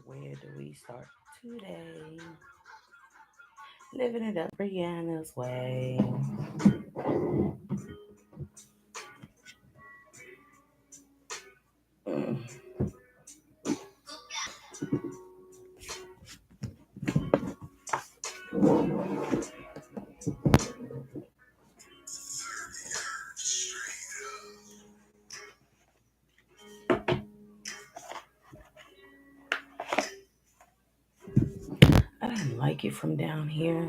Where do we start today? Living it up Brianna's way. Mm. I didn't like it from down here.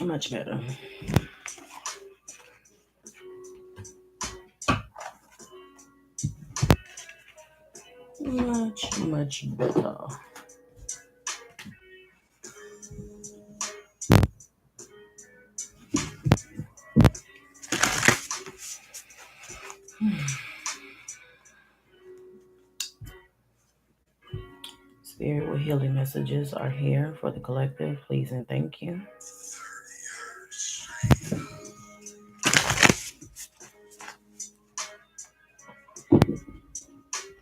Much better. Much better. Spirit with healing messages are here for the collective. Please and thank you.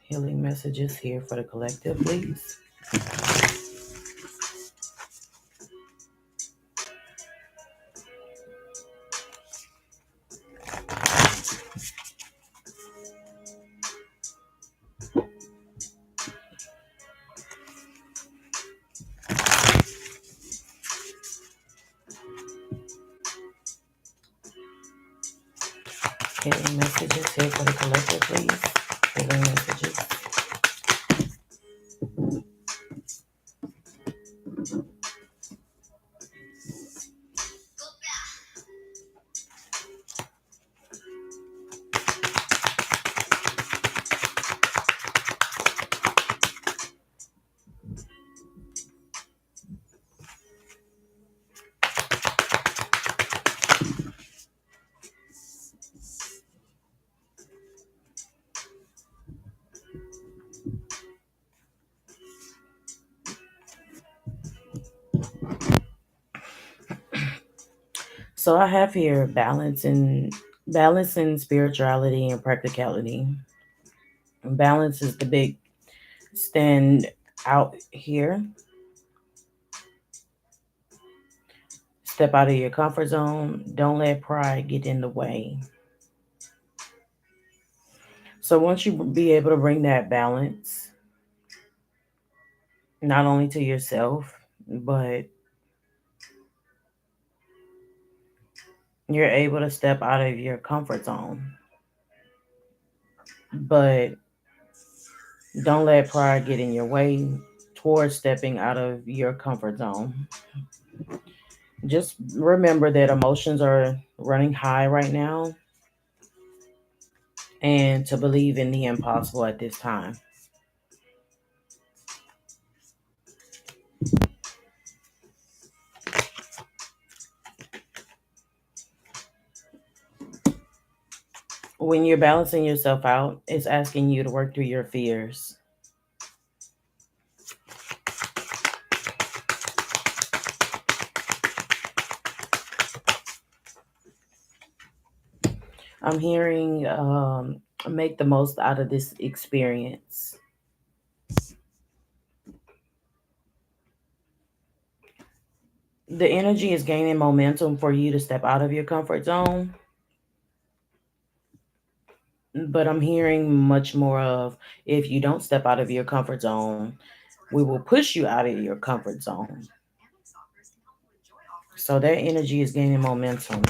Healing messages here for the collective, please. Healing messages here for the collective, please. Healing messages. So I have here balance in spirituality and practicality. Balance is the big stand out here. Step out of your comfort zone. Don't let pride get in the way. So once you be able to bring that balance, not only to yourself, but you're able to step out of your comfort zone. But don't let pride get in your way towards stepping out of your comfort zone. Just remember that emotions are running high right now and to believe in the impossible at this time. When you're balancing yourself out, it's asking you to work through your fears. I'm hearing make the most out of this experience. The energy is gaining momentum for you to step out of your comfort zone, but I'm hearing much more of if you don't step out of your comfort zone, we will push you out of your comfort zone. So that energy is gaining momentum.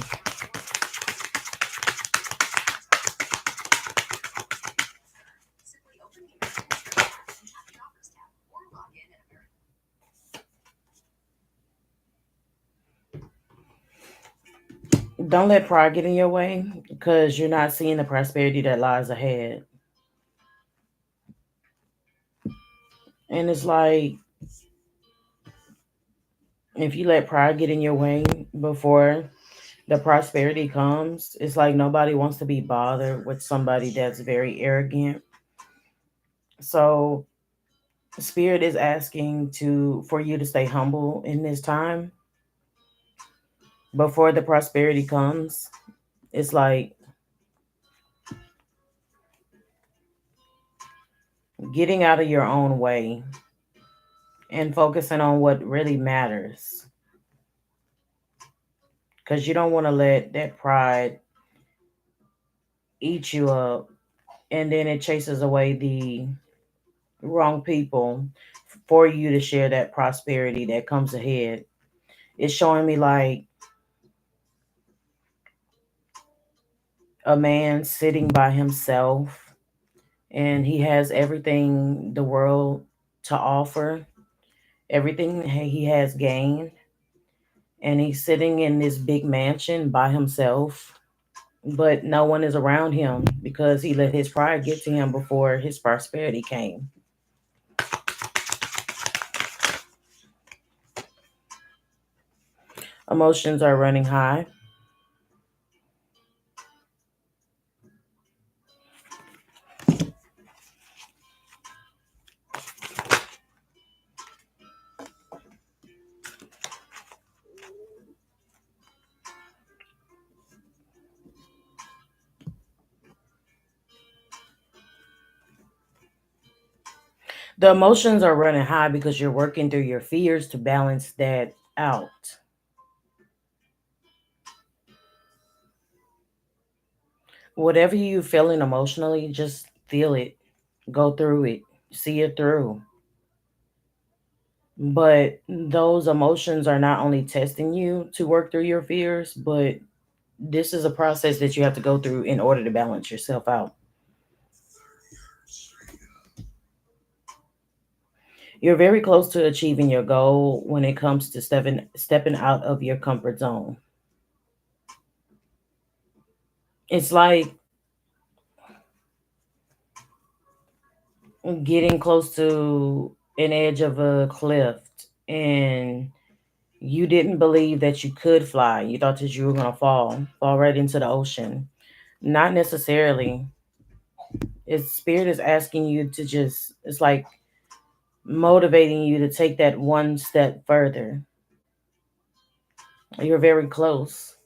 Don't let pride get in your way because you're not seeing the prosperity that lies ahead. And it's like if you let pride get in your way before the prosperity comes, it's like nobody wants to be bothered with somebody that's very arrogant. So Spirit is asking to for you to stay humble in this time before the prosperity comes. It's like getting out of your own way and focusing on what really matters, because you don't want to let that pride eat you up, and then it chases away the wrong people for you to share that prosperity that comes ahead. It's showing me like a man sitting by himself, and he has everything the world to offer, everything he has gained, and he's sitting in this big mansion by himself, but no one is around him because he let his pride get to him before his prosperity came. Emotions are running high. The emotions are running high because you're working through your fears to balance that out. Whatever you feeling emotionally, just feel it, go through it, see it through. But those emotions are not only testing you to work through your fears, but this is a process that you have to go through in order to balance yourself out. You're very close to achieving your goal when it comes to stepping out of your comfort zone. It's like getting close to an edge of a cliff, and you didn't believe that you could fly. You thought that you were going to fall right into the ocean. Not necessarily. It's spirit is asking you to just, it's like motivating you to take that one step further. You're very close.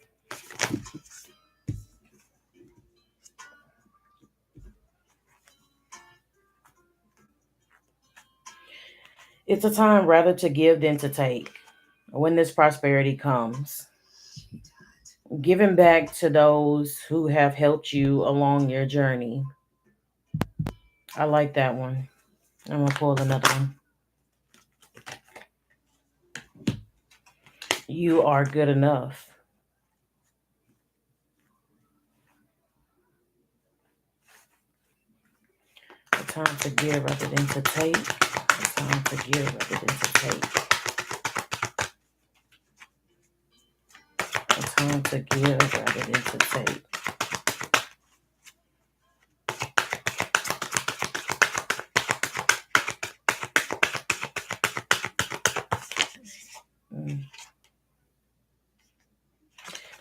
It's a time rather to give than to take when this prosperity comes. Giving back to those who have helped you along your journey. I like that one. I'm going to pull another one. You are good enough. A time to give rather than to take. A time to give rather than to take. A time to give rather than to take. Mm.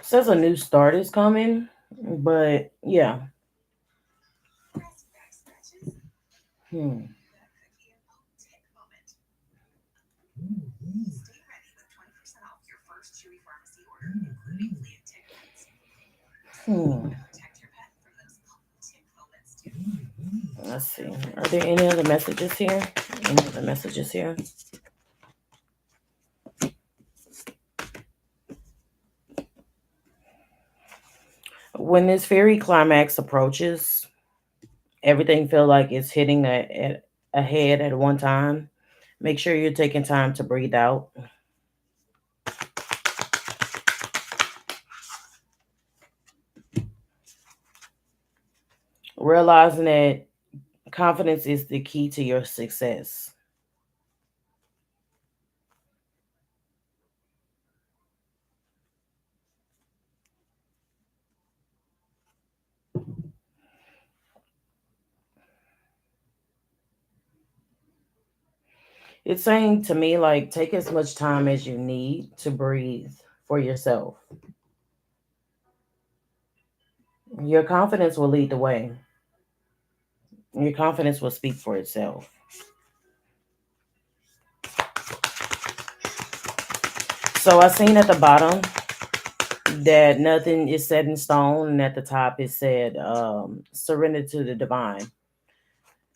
Says a new start is coming, but yeah. Hmm. Hmm. Let's see. Are there any other messages here? Any other messages here? When this fairy climax approaches, everything feel like it's hitting a head at one time. Make sure you're taking time to breathe out, realizing that confidence is the key to your success. It's saying to me, like, take as much time as you need to breathe for yourself. Your confidence will lead the way. Your confidence will speak for itself. So I seen at the bottom that nothing is set in stone, and at the top it said, surrender to the divine.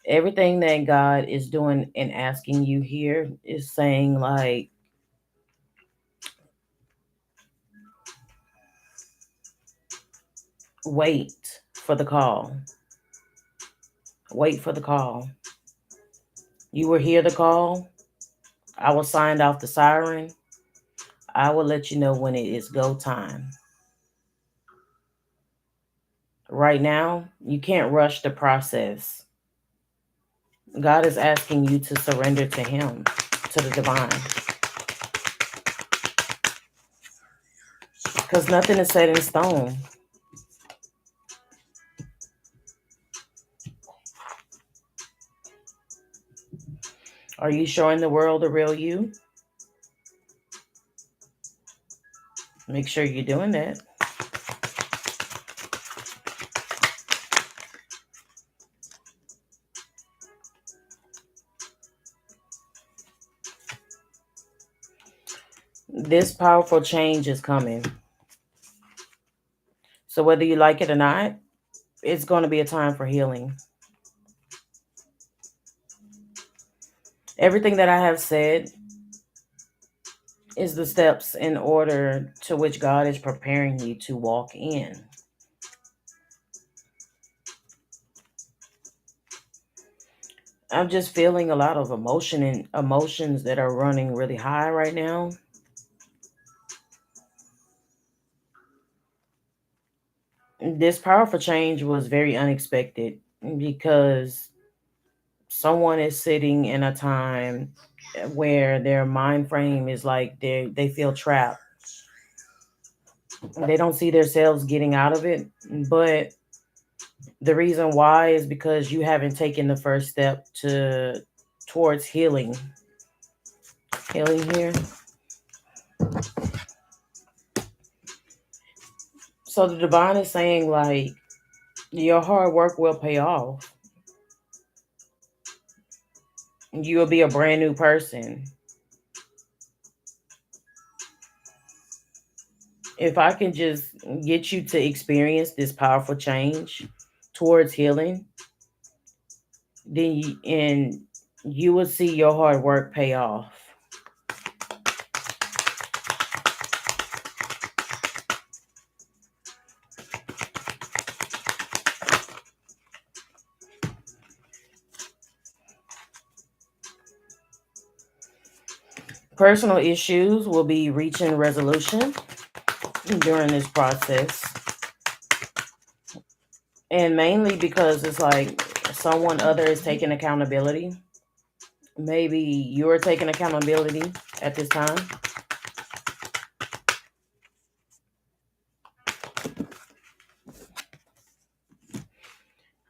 Everything that God is doing and asking you here is saying, like, wait for the call. Wait for the call. You will hear the call. I will sound off the siren. I will let you know when it is go time. Right now, you can't rush the process. God is asking you to surrender to Him, to the divine, because nothing is set in stone. Are you showing the world the real you? Make sure you're doing that. This powerful change is coming. So, whether you like it or not, it's going to be a time for healing. Everything that I have said is the steps in order to which God is preparing you to walk in. I'm just feeling a lot of emotion and emotions that are running really high right now. This powerful change was very unexpected because someone is sitting in a time where their mind frame is like they feel trapped. They don't see themselves getting out of it, but the reason why is because you haven't taken the first step to towards healing here. So the divine is saying, like, your hard work will pay off. You will be a brand new person. If I can just get you to experience this powerful change towards healing, then you will see your hard work pay off. Personal issues will be reaching resolution during this process. And mainly because it's like someone other is taking accountability. Maybe you're taking accountability at this time.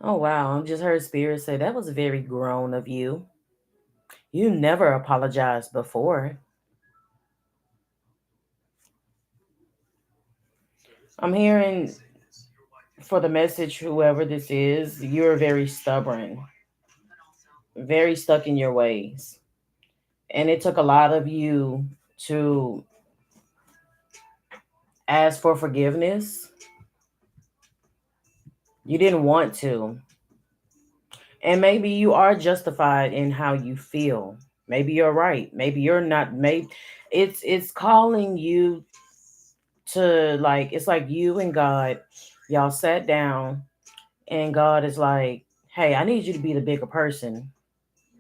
Oh wow, I just heard Spirit say that was very grown of you. You never apologized before. I'm hearing for the message, whoever this is, you're very stubborn, very stuck in your ways. And it took a lot of you to ask for forgiveness. You didn't want to. And maybe you are justified in how you feel. Maybe you're right. Maybe you're not. Maybe it's calling you to, like, it's like you and God, y'all sat down and God is like, "Hey, I need you to be the bigger person."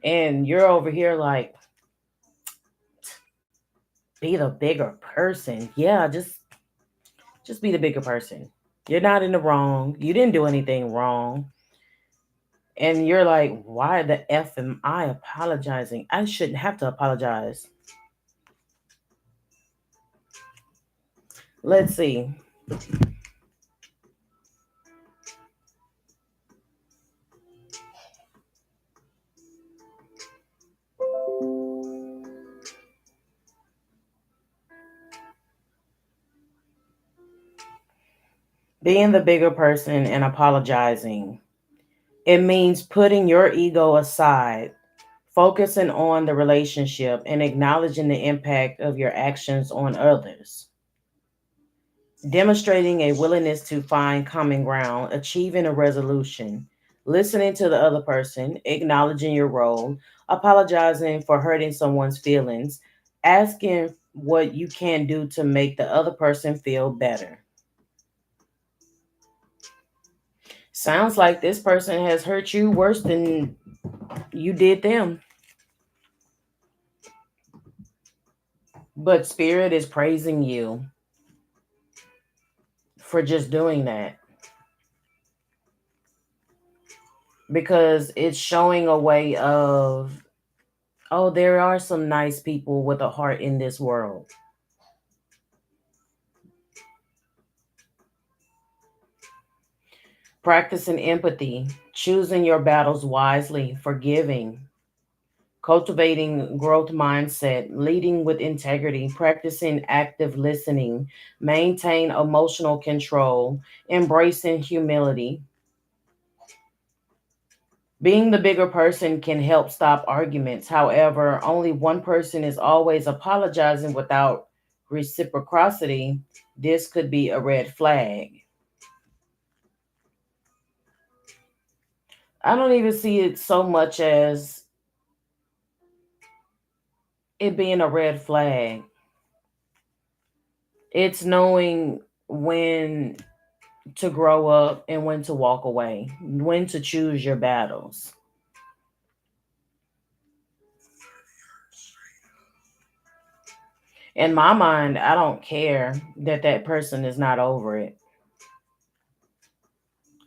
And you're over here like, "Be the bigger person." Yeah, just be the bigger person. You're not in the wrong. You didn't do anything wrong. And you're like, "Why the F am I apologizing? I shouldn't have to apologize." Let's see. Being the bigger person and apologizing, it means putting your ego aside focusing on the relationship and acknowledging the impact of your actions on others, demonstrating a willingness to find common ground, achieving a resolution, listening to the other person, acknowledging your role, apologizing for hurting someone's feelings, asking what you can do to make the other person feel better. Sounds like this person has hurt you worse than you did them, but Spirit is praising you for just doing that because it's showing a way of, oh, there are some nice people with a heart in this world. Practicing empathy, choosing your battles wisely, forgiving, cultivating growth mindset, leading with integrity, practicing active listening, maintain emotional control, embracing humility. Being the bigger person can help stop arguments. However, only one person is always apologizing without reciprocity. This could be a red flag. I don't even see it so much as it being a red flag. It's knowing when to grow up and when to walk away, when to choose your battles. In my mind, I don't care that that person is not over it.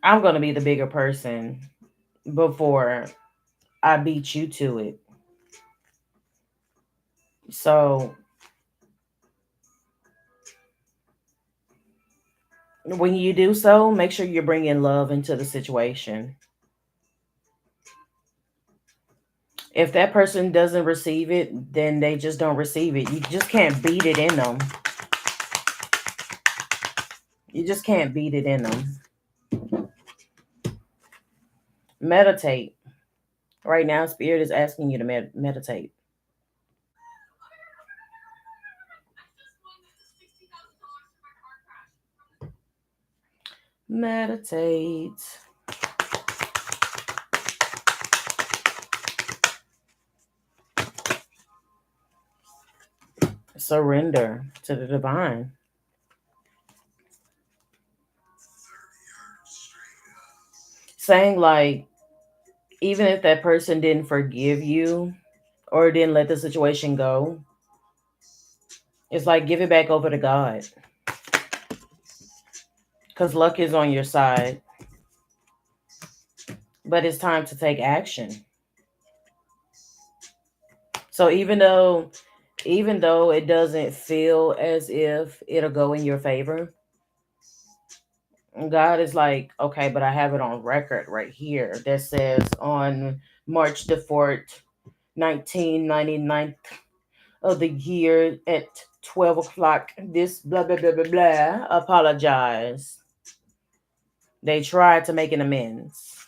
I'm going to be the bigger person before I beat you to it. So when you do so, make sure you're bringing love into the situation. If that person doesn't receive it, then they just don't receive it. You just can't beat it in them. You just can't beat it in them. Meditate. Right now, Spirit is asking you to meditate. Meditate. Surrender to the divine. Saying, like, even if that person didn't forgive you or didn't let the situation go, it's like give it back over to God. Because luck is on your side. But it's time to take action. So even though it doesn't feel as if it'll go in your favor, God is like, okay, but I have it on record right here that says on March the 4th, 1999 of the year at 12 o'clock, this blah, blah, blah, blah, blah, apologize. They tried to make an amends.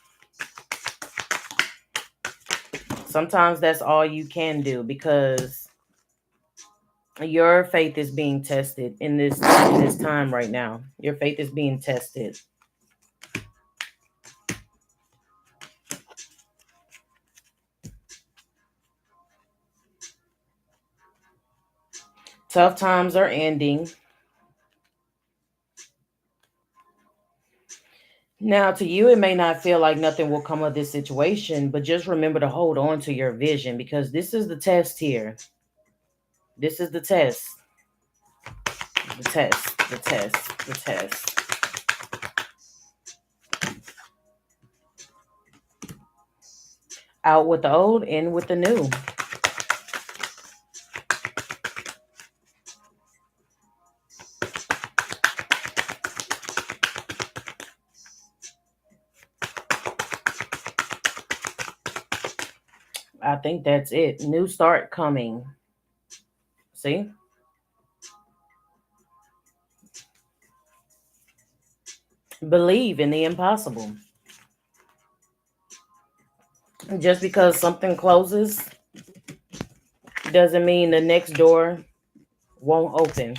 Sometimes that's all you can do because your faith is being tested in this time right now. Your faith is being tested. Tough times are ending. Now, to you, it may not feel like nothing will come of this situation, but just remember to hold on to your vision because this is the test here. This is the test. The test. The test. The test. Out with the old, in with the new. I think that's it. New start coming. See? Believe in the impossible. Just because something closes doesn't mean the next door won't open.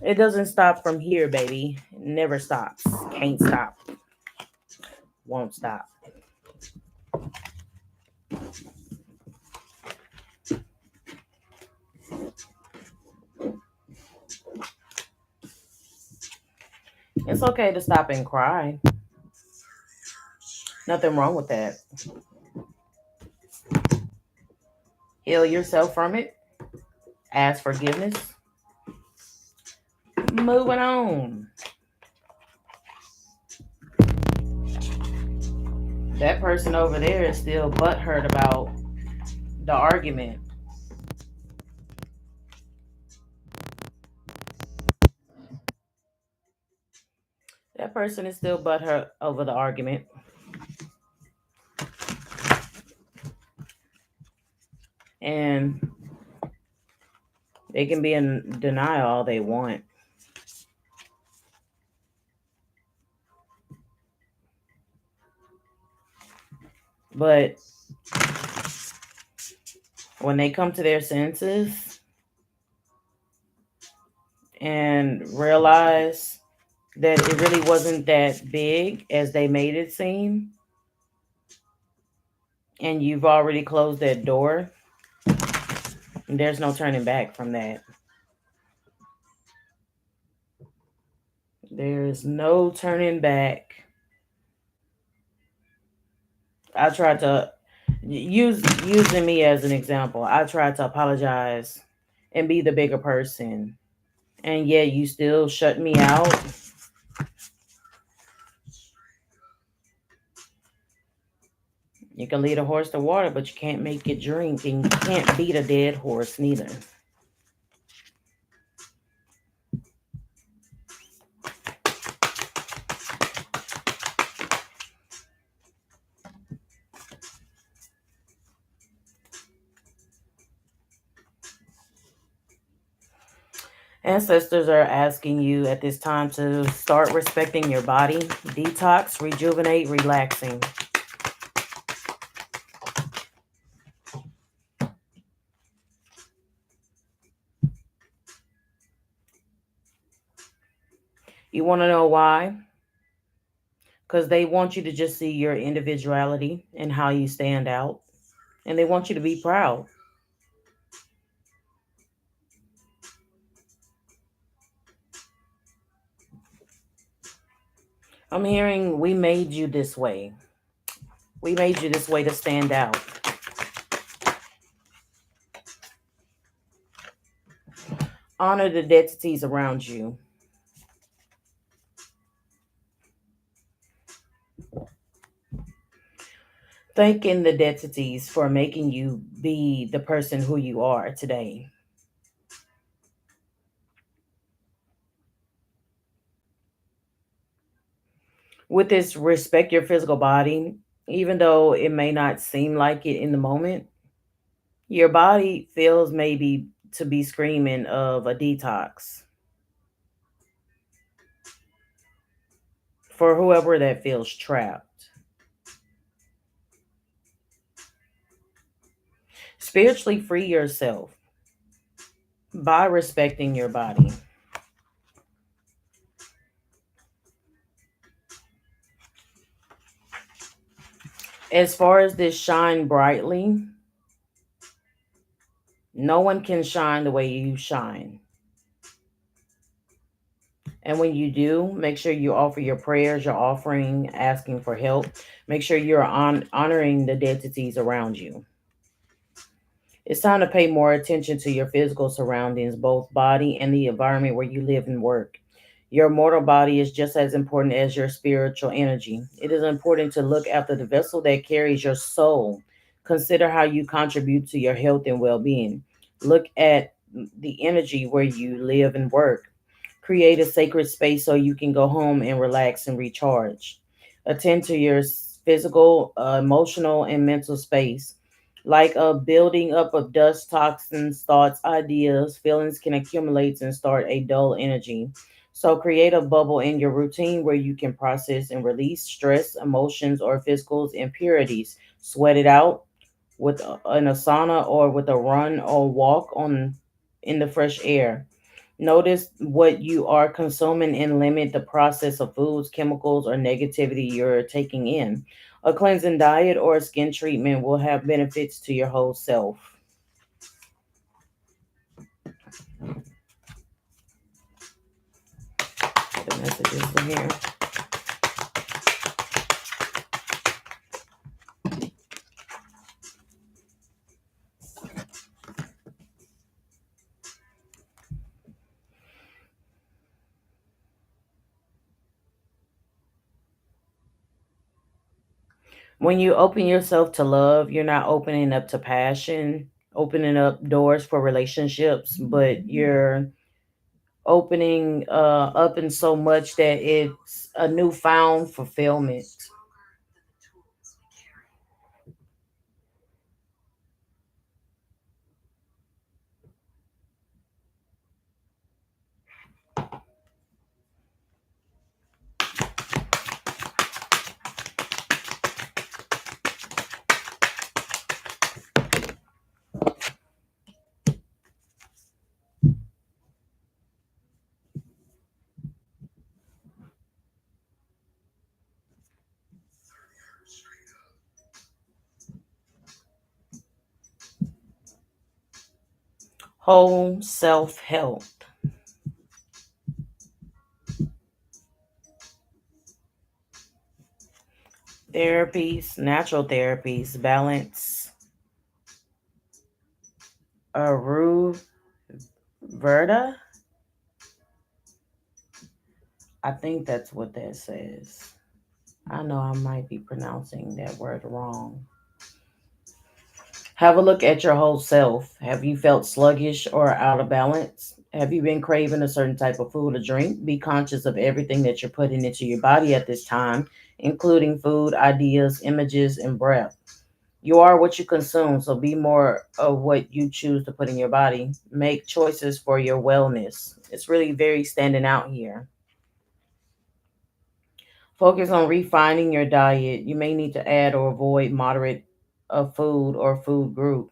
It doesn't stop from here, baby. It never stops. Can't stop. Won't stop. It's okay to stop and cry. Nothing wrong with that. Heal yourself from it. Ask forgiveness. Moving on. That person over there is still butthurt about the argument. That person is still butthurt over the argument. And they can be in denial all they want. But when they come to their senses and realize that it really wasn't that big as they made it seem, and you've already closed that door, there's no turning back from that. There's no turning back. I tried to using me as an example. I tried to apologize and be the bigger person, and yet you still shut me out. You can lead a horse to water, but you can't make it drink, and you can't beat a dead horse neither. Ancestors are asking you at this time to start respecting your body, detox, rejuvenate, relaxing. You want to know why? Because they want you to just see your individuality and how you stand out, and they want you to be proud. I'm hearing we made you this way. We made you this way to stand out. Honor the deities around you. Thanking the deities for making you be the person who you are today. With this, respect your physical body, even though it may not seem like it in the moment. Your body feels maybe to be screaming of a detox for whoever that feels trapped. Spiritually free yourself by respecting your body. As far as this shine brightly, no one can shine the way you shine. And when you do, make sure you offer your prayers, your offering, asking for help. Make sure you're honoring the deities around you. It's time to pay more attention to your physical surroundings, both body and the environment where you live and work. Your mortal body is just as important as your spiritual energy. It is important to look after the vessel that carries your soul. Consider how you contribute to your health and well being. Look at the energy where you live and work. Create a sacred space so you can go home and relax and recharge. Attend to your physical, emotional, and mental space. Like a building up of dust, toxins, thoughts, ideas, feelings can accumulate and start a dull energy. So create a bubble in your routine where you can process and release stress, emotions, or physical impurities. Sweat it out with in a sauna or with a run or walk on in the fresh air. Notice what you are consuming and limit the process of foods, chemicals, or negativity you're taking in. A cleansing diet or a skin treatment will have benefits to your whole self. The messages in here. When you open yourself to love, you're not opening up to passion, opening up doors for relationships, but you're opening up in so much that it's a newfound fulfillment. Whole self health therapies, natural therapies, balance, Verda. I think that's what that says. I know I might be pronouncing that word wrong. Have a look at your whole self. Have you felt sluggish or out of balance? Have you been craving a certain type of food or drink? Be conscious of everything that you're putting into your body at this time, including food, ideas, images, and breath. You are what you consume, so be more of what you choose to put in your body. Make choices for your wellness. It's really very standing out here. Focus on refining your diet. You may need to add or avoid moderate food or food group.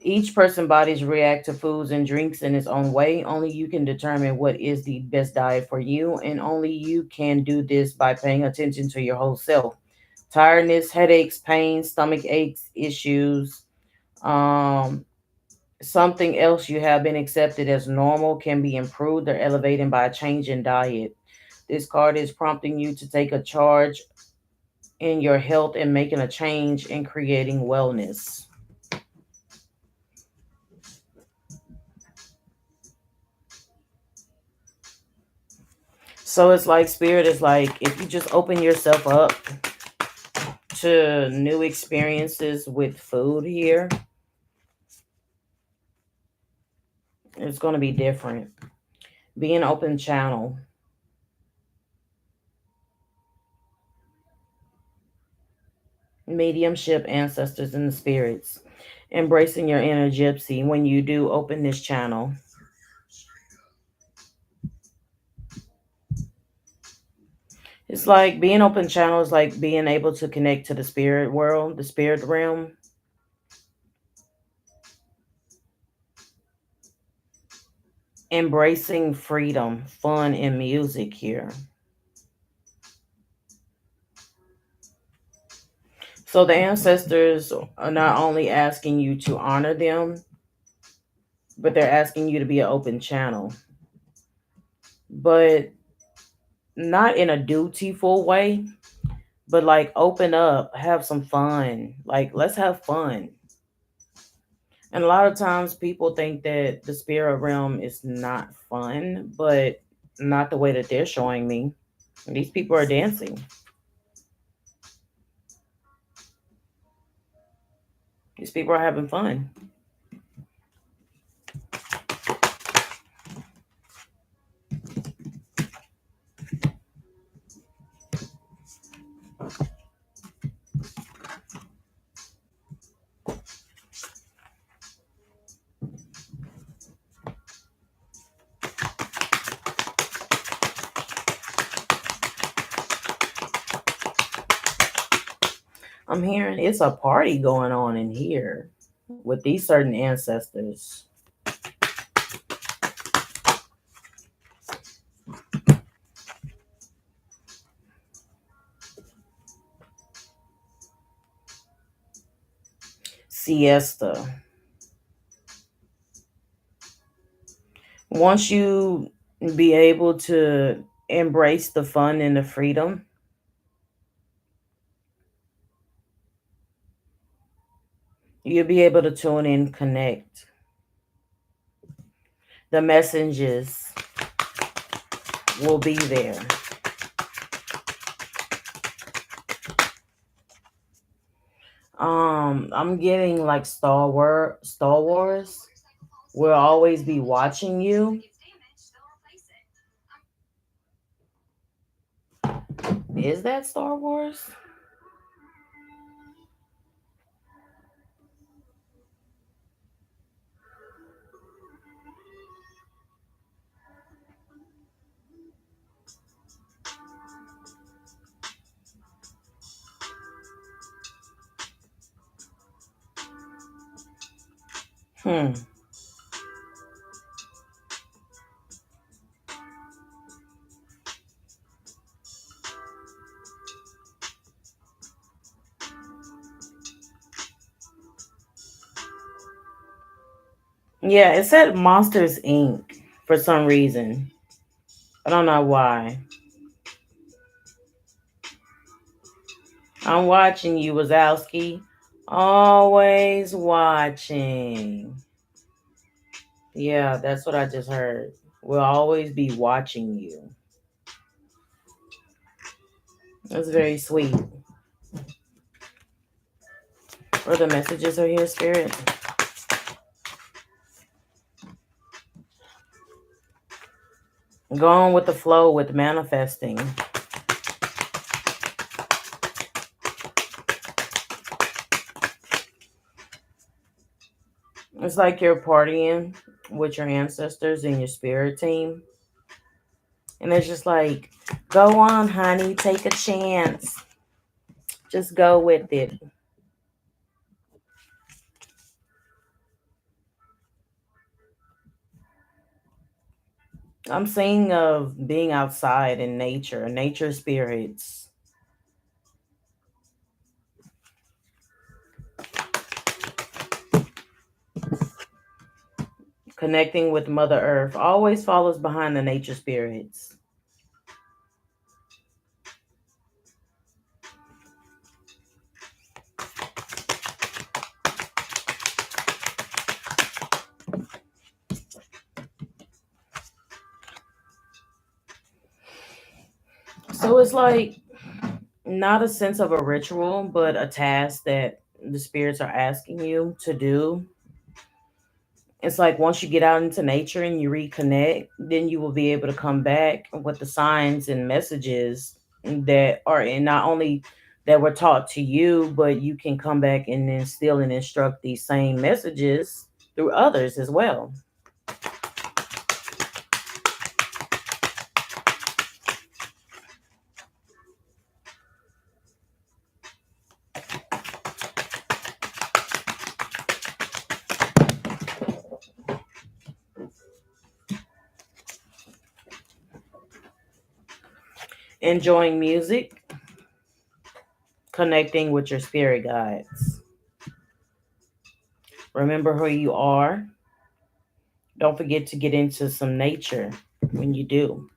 Each person bodies react to foods and drinks in its own way. Only you can determine what is the best diet for you, and only you can do this by paying attention to your whole self. Tiredness, headaches, pain, stomach aches, issues, um, something else you have been accepted as normal can be improved or elevated by a change in diet. This card is prompting you to take a charge in your health and making a change in creating wellness. So it's like spirit is like if you just open yourself up to new experiences with food here, it's going to be different. Be an open channel, mediumship, ancestors, and the spirits. Embracing your inner gypsy when you do open this channel. It's like being open channel is like being able to connect to the spirit world, the spirit realm, embracing freedom, fun, and music here. So the ancestors are not only asking you to honor them, but they're asking you to be an open channel, but not in a dutiful way, but like open up, have some fun. Like, let's have fun. And a lot of times people think that the spirit realm is not fun, but not the way that they're showing me. These people are dancing. These people are having fun. I'm hearing it's a party going on in here with these certain ancestors. Siesta. Once you be able to embrace the fun and the freedom, you'll be able to tune in, connect. The messages will be there. I'm getting like Star Wars. Will always be watching you. Is that Star Wars? Hmm. Yeah, it said Monsters Inc. for some reason. I don't know why. I'm watching you, Wazowski. Always watching. Yeah, that's what I just heard. We'll always be watching you. That's very sweet. Or the messages are here, Spirit. Go on with the flow with manifesting. It's like you're partying with your ancestors and your spirit team. And it's just like, go on, honey, take a chance. Just go with it. I'm seeing of being outside in nature, nature spirits, connecting with Mother Earth. Always follows behind the nature spirits. So it's like not a sense of a ritual, but a task that the spirits are asking you to do. It's like once you get out into nature and you reconnect, then you will be able to come back with the signs and messages that are in not only that were taught to you, but you can come back and instill and instruct these same messages through others as well. Enjoying music, connecting with your spirit guides. Remember who you are. Don't forget to get into some nature when you do.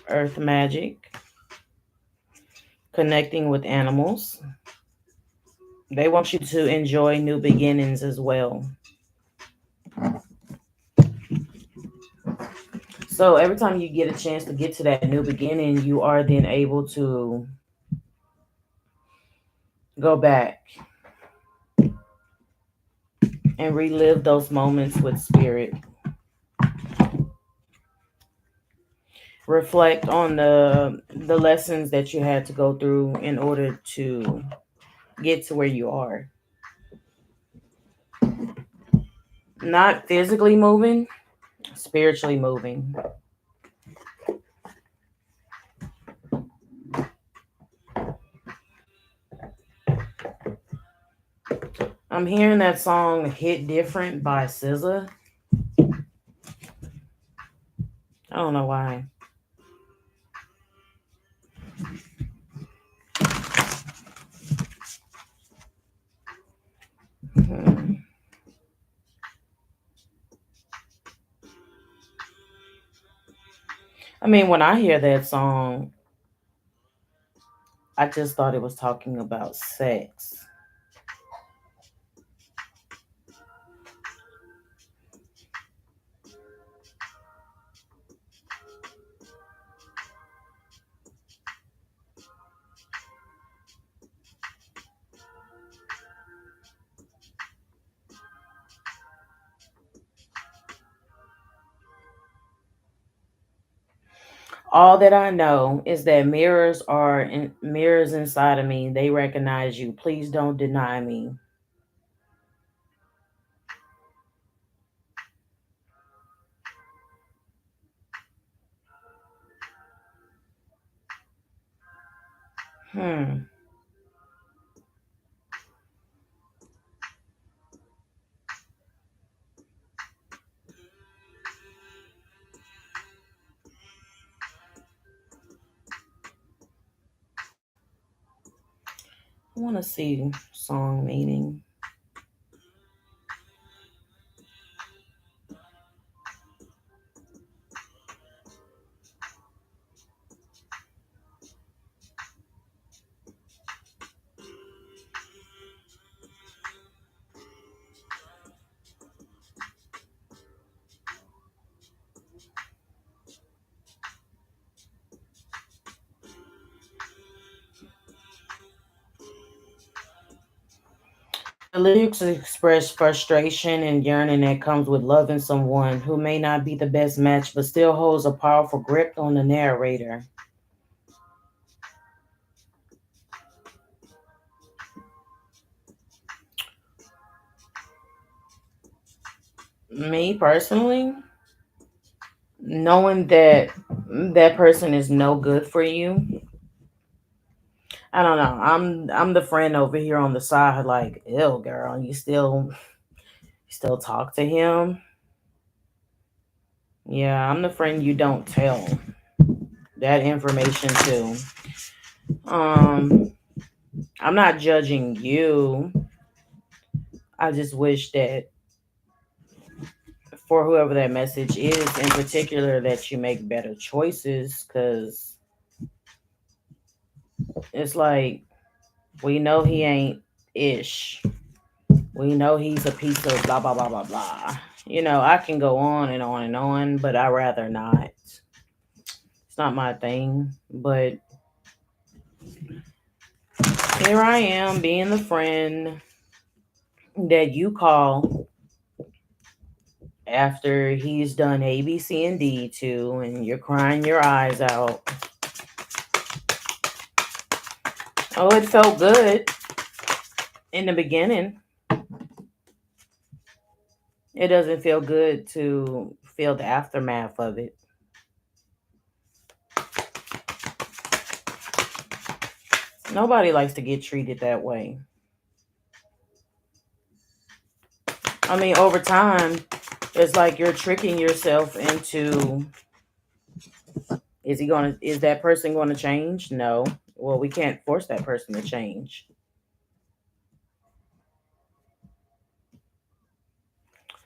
Earth magic, connecting with animals. They want you to enjoy new beginnings as well. So every time you get a chance to get to that new beginning, you are then able to go back and relive those moments with spirit. Reflect on the lessons that you had to go through in order to get to where you are. Not physically moving, spiritually moving. I'm hearing that song "Hit Different" by SZA. I don't know why. Hmm. I mean, when I hear that song, I just thought it was talking about sex. All that I know is that mirrors inside of me. They recognize you. Please don't deny me. Hmm. I want to see song meaning. The lyrics express frustration and yearning that comes with loving someone who may not be the best match but still holds a powerful grip on the narrator. Me personally, knowing that that person is no good for you, I don't know. I'm the friend over here on the side, like, ew, girl, you still talk to him. Yeah, I'm the friend you don't tell that information to. Um, I'm not judging you. I just wish that for whoever that message is in particular that you make better choices, because it's like we know he ain't ish. We know he's a piece of blah blah blah blah blah. I can go on and on and on, but I rather not. It's not my thing. But here I am being the friend that you call after he's done A, B, C, and D too, and you're crying your eyes out. Oh, it felt good in the beginning. It doesn't feel good to feel the aftermath of it. Nobody likes to get treated that way. I mean, over time, it's like you're tricking yourself into, is that person going to change? No. Well, we can't force that person to change.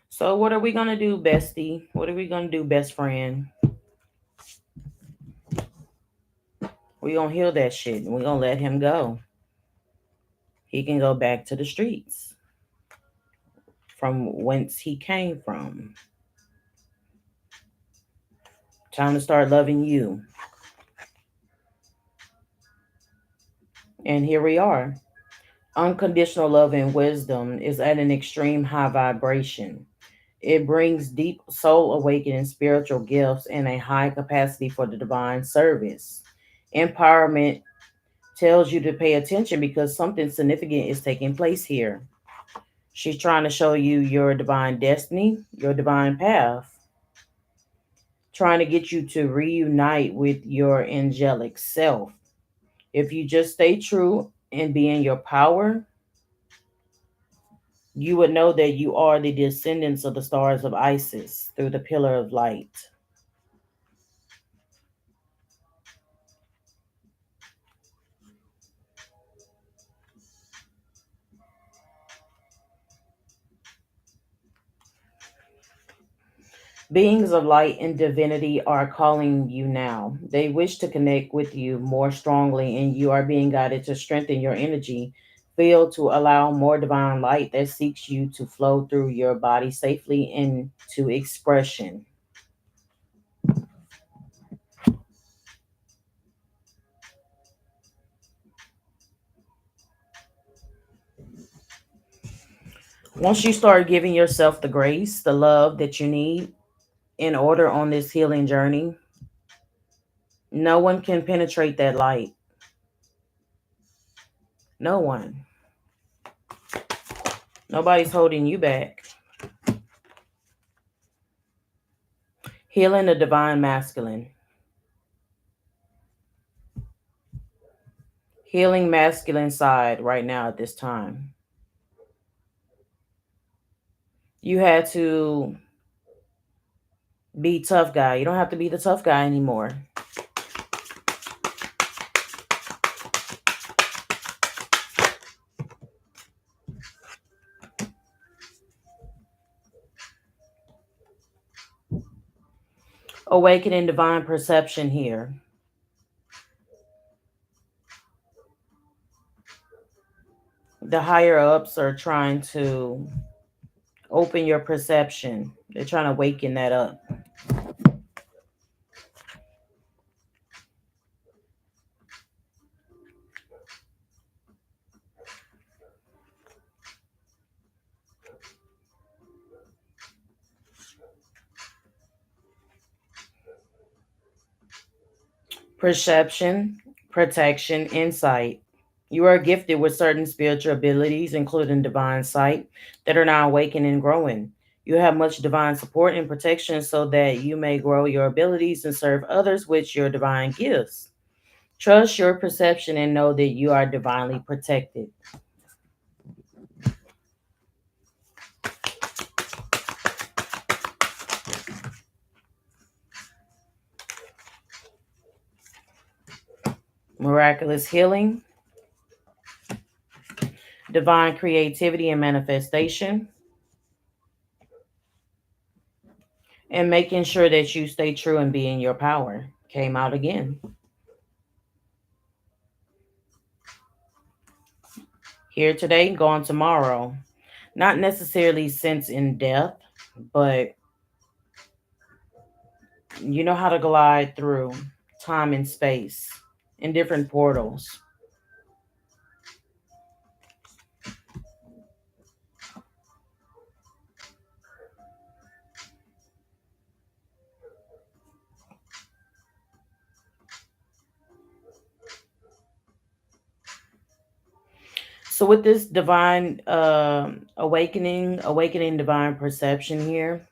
So what are we going to do, bestie? What are we going to do, best friend? We going to heal that shit and we going to let him go. He can go back to the streets from whence he came from. Time to start loving you. And here we are. Unconditional love and wisdom is at an extreme high vibration. It brings deep soul awakening spiritual gifts and a high capacity for the divine service. Empowerment tells you to pay attention because something significant is taking place here. She's trying to show you your divine destiny, your divine path, trying to get you to reunite with your angelic self. If you just stay true and be in your power, You would know that you are the descendants of the stars of Isis through the pillar of light. Beings of light and divinity are calling you now. They wish to connect with you more strongly, and you are being guided to strengthen your energy field to allow more divine light that seeks you to flow through your body safely into expression. Once you start giving yourself the grace, the love that you need in order on this healing journey, no one can penetrate that light. No one. Nobody's holding you back. Healing the divine masculine. Healing masculine side right now at this time. You had to be tough guy. You don't have to be the tough guy anymore. Awakening divine perception here. The higher ups are trying to open your perception. They're trying to waken that up. Perception, protection, insight. You are gifted with certain spiritual abilities, including divine sight, that are now awakening and growing. You have much divine support and protection so that you may grow your abilities and serve others with your divine gifts. Trust your perception and know that you are divinely protected. Miraculous healing, divine creativity and manifestation, and making sure that you stay true and be in your power. Came out again. Here today, gone tomorrow. Not necessarily sense in death, but you know how to glide through time and space in different portals. So with this divine awakening divine perception here,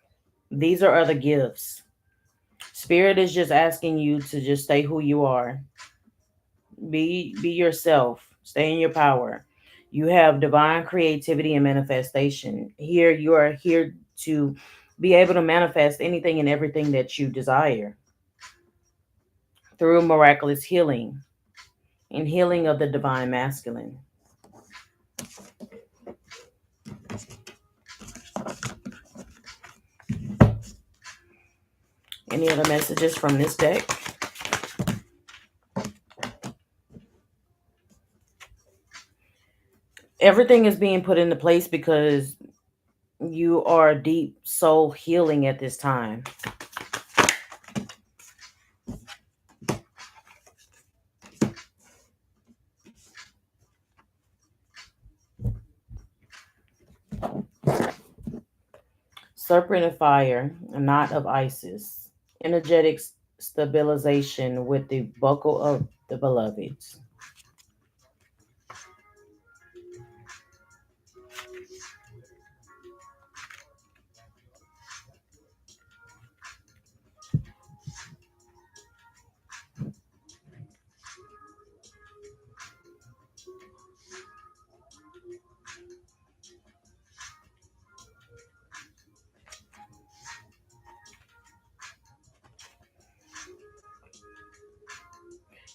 these are other gifts. Spirit is just asking you to just stay who you are. Be yourself. Stay in your power. You have divine creativity and manifestation. Here you are here to be able to manifest anything and everything that you desire through miraculous healing and healing of the divine masculine. Any other messages from this deck? Everything is being put into place because you are deep soul healing at this time. Serpent of fire, a knot of Isis, energetic stabilization with the buckle of the beloved.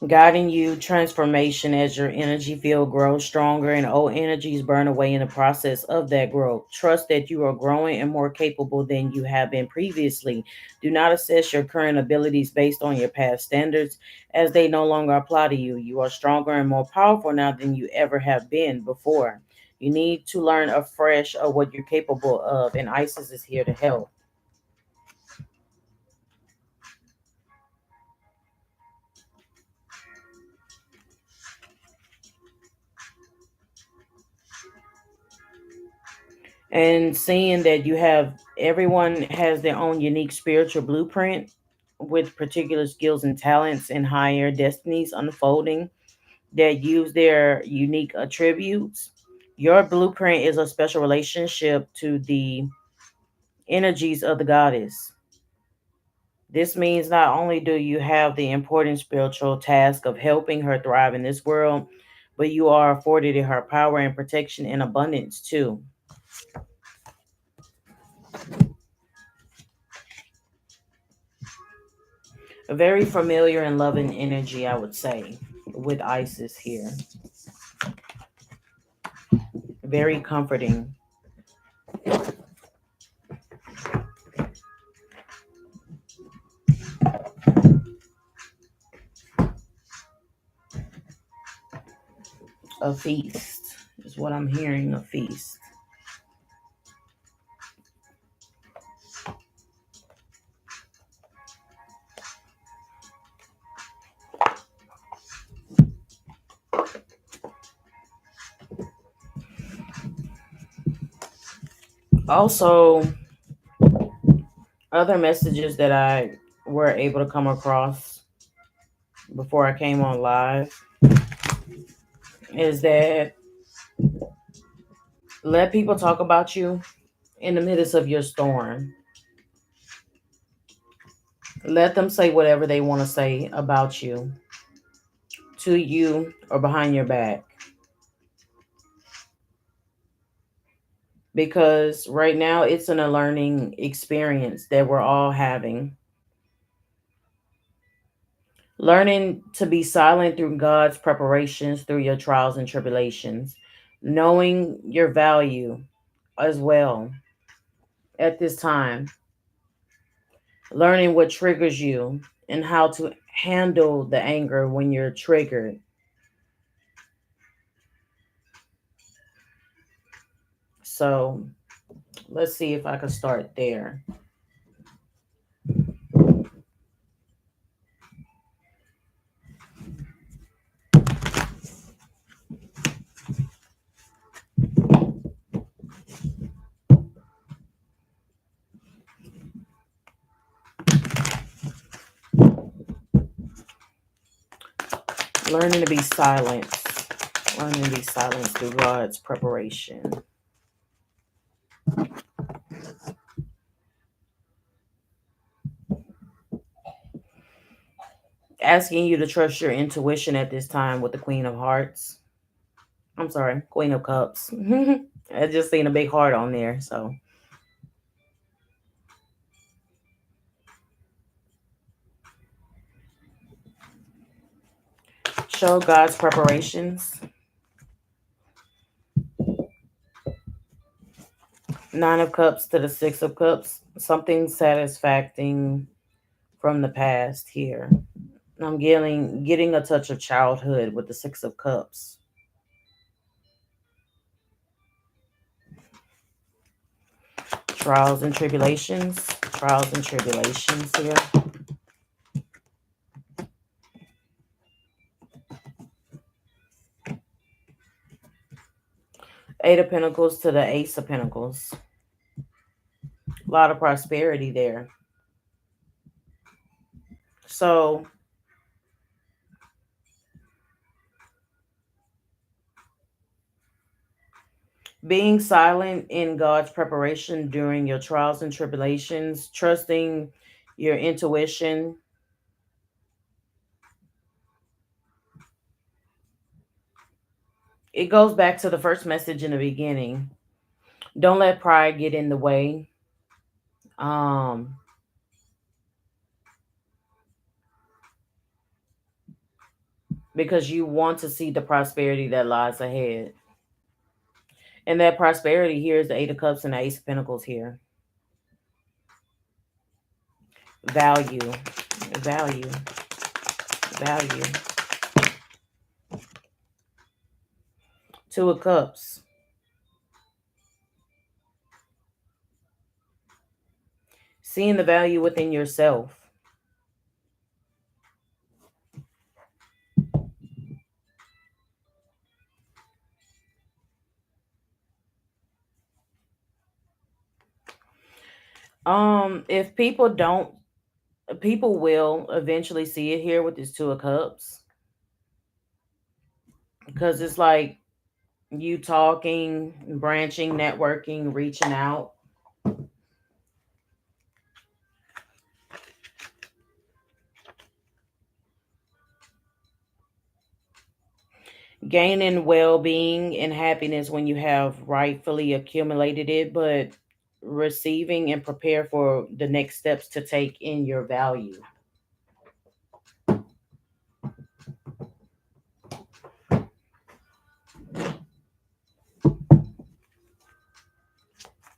guiding you transformation as your energy field grows stronger and old energies burn away in the process of that growth. Trust that you are growing and more capable than you have been previously. Do not assess your current abilities based on your past standards as they no longer apply to you. You are stronger and more powerful now than you ever have been before. You need to learn afresh of what you're capable of, and Isis is here to help. And seeing that you have everyone has their own unique spiritual blueprint with particular skills and talents and higher destinies unfolding that use their unique attributes. Your blueprint is a special relationship to the energies of the goddess. This means not only do you have the important spiritual task of helping her thrive in this world, but you are afforded her power and protection in abundance too. A very familiar and loving energy, I would say, with Isis here. Very comforting. A feast is what I'm hearing. A feast. Also, other messages that I were able to come across before I came on live is that let people talk about you in the midst of your storm. Let them say whatever they want to say about you, to you, or behind your back. Because right now it's an a learning experience that we're all having. Learning to be silent through God's preparations, through your trials and tribulations, knowing your value as well at this time, learning what triggers you and how to handle the anger when you're triggered. So let's see if I can start there. Learning to be silent. Learning to be silent through God's preparation. Asking you to trust your intuition at this time with the Queen of Hearts. I'm sorry, Queen of Cups. I just seen a big heart on there. So show God's preparations. Nine of Cups to the Six of Cups. Something satisfying from the past here. I'm getting a touch of childhood with the Six of Cups. Trials and tribulations. Trials and tribulations here. Eight of Pentacles to the Ace of Pentacles. A lot of prosperity there. So being silent in God's preparation during your trials and tribulations, trusting your intuition. It goes back to the first message in the beginning. Don't let pride get in the way. Um, because you want to see the prosperity that lies ahead. And that prosperity here is the Eight of Cups and the Ace of Pentacles here. Value, value, value. Two of Cups. Seeing the value within yourself. If people don't, people will eventually see it here with this Two of Cups, because it's like you talking, branching, networking, reaching out, gaining well-being and happiness when you have rightfully accumulated it, but receiving and prepare for the next steps to take in your value.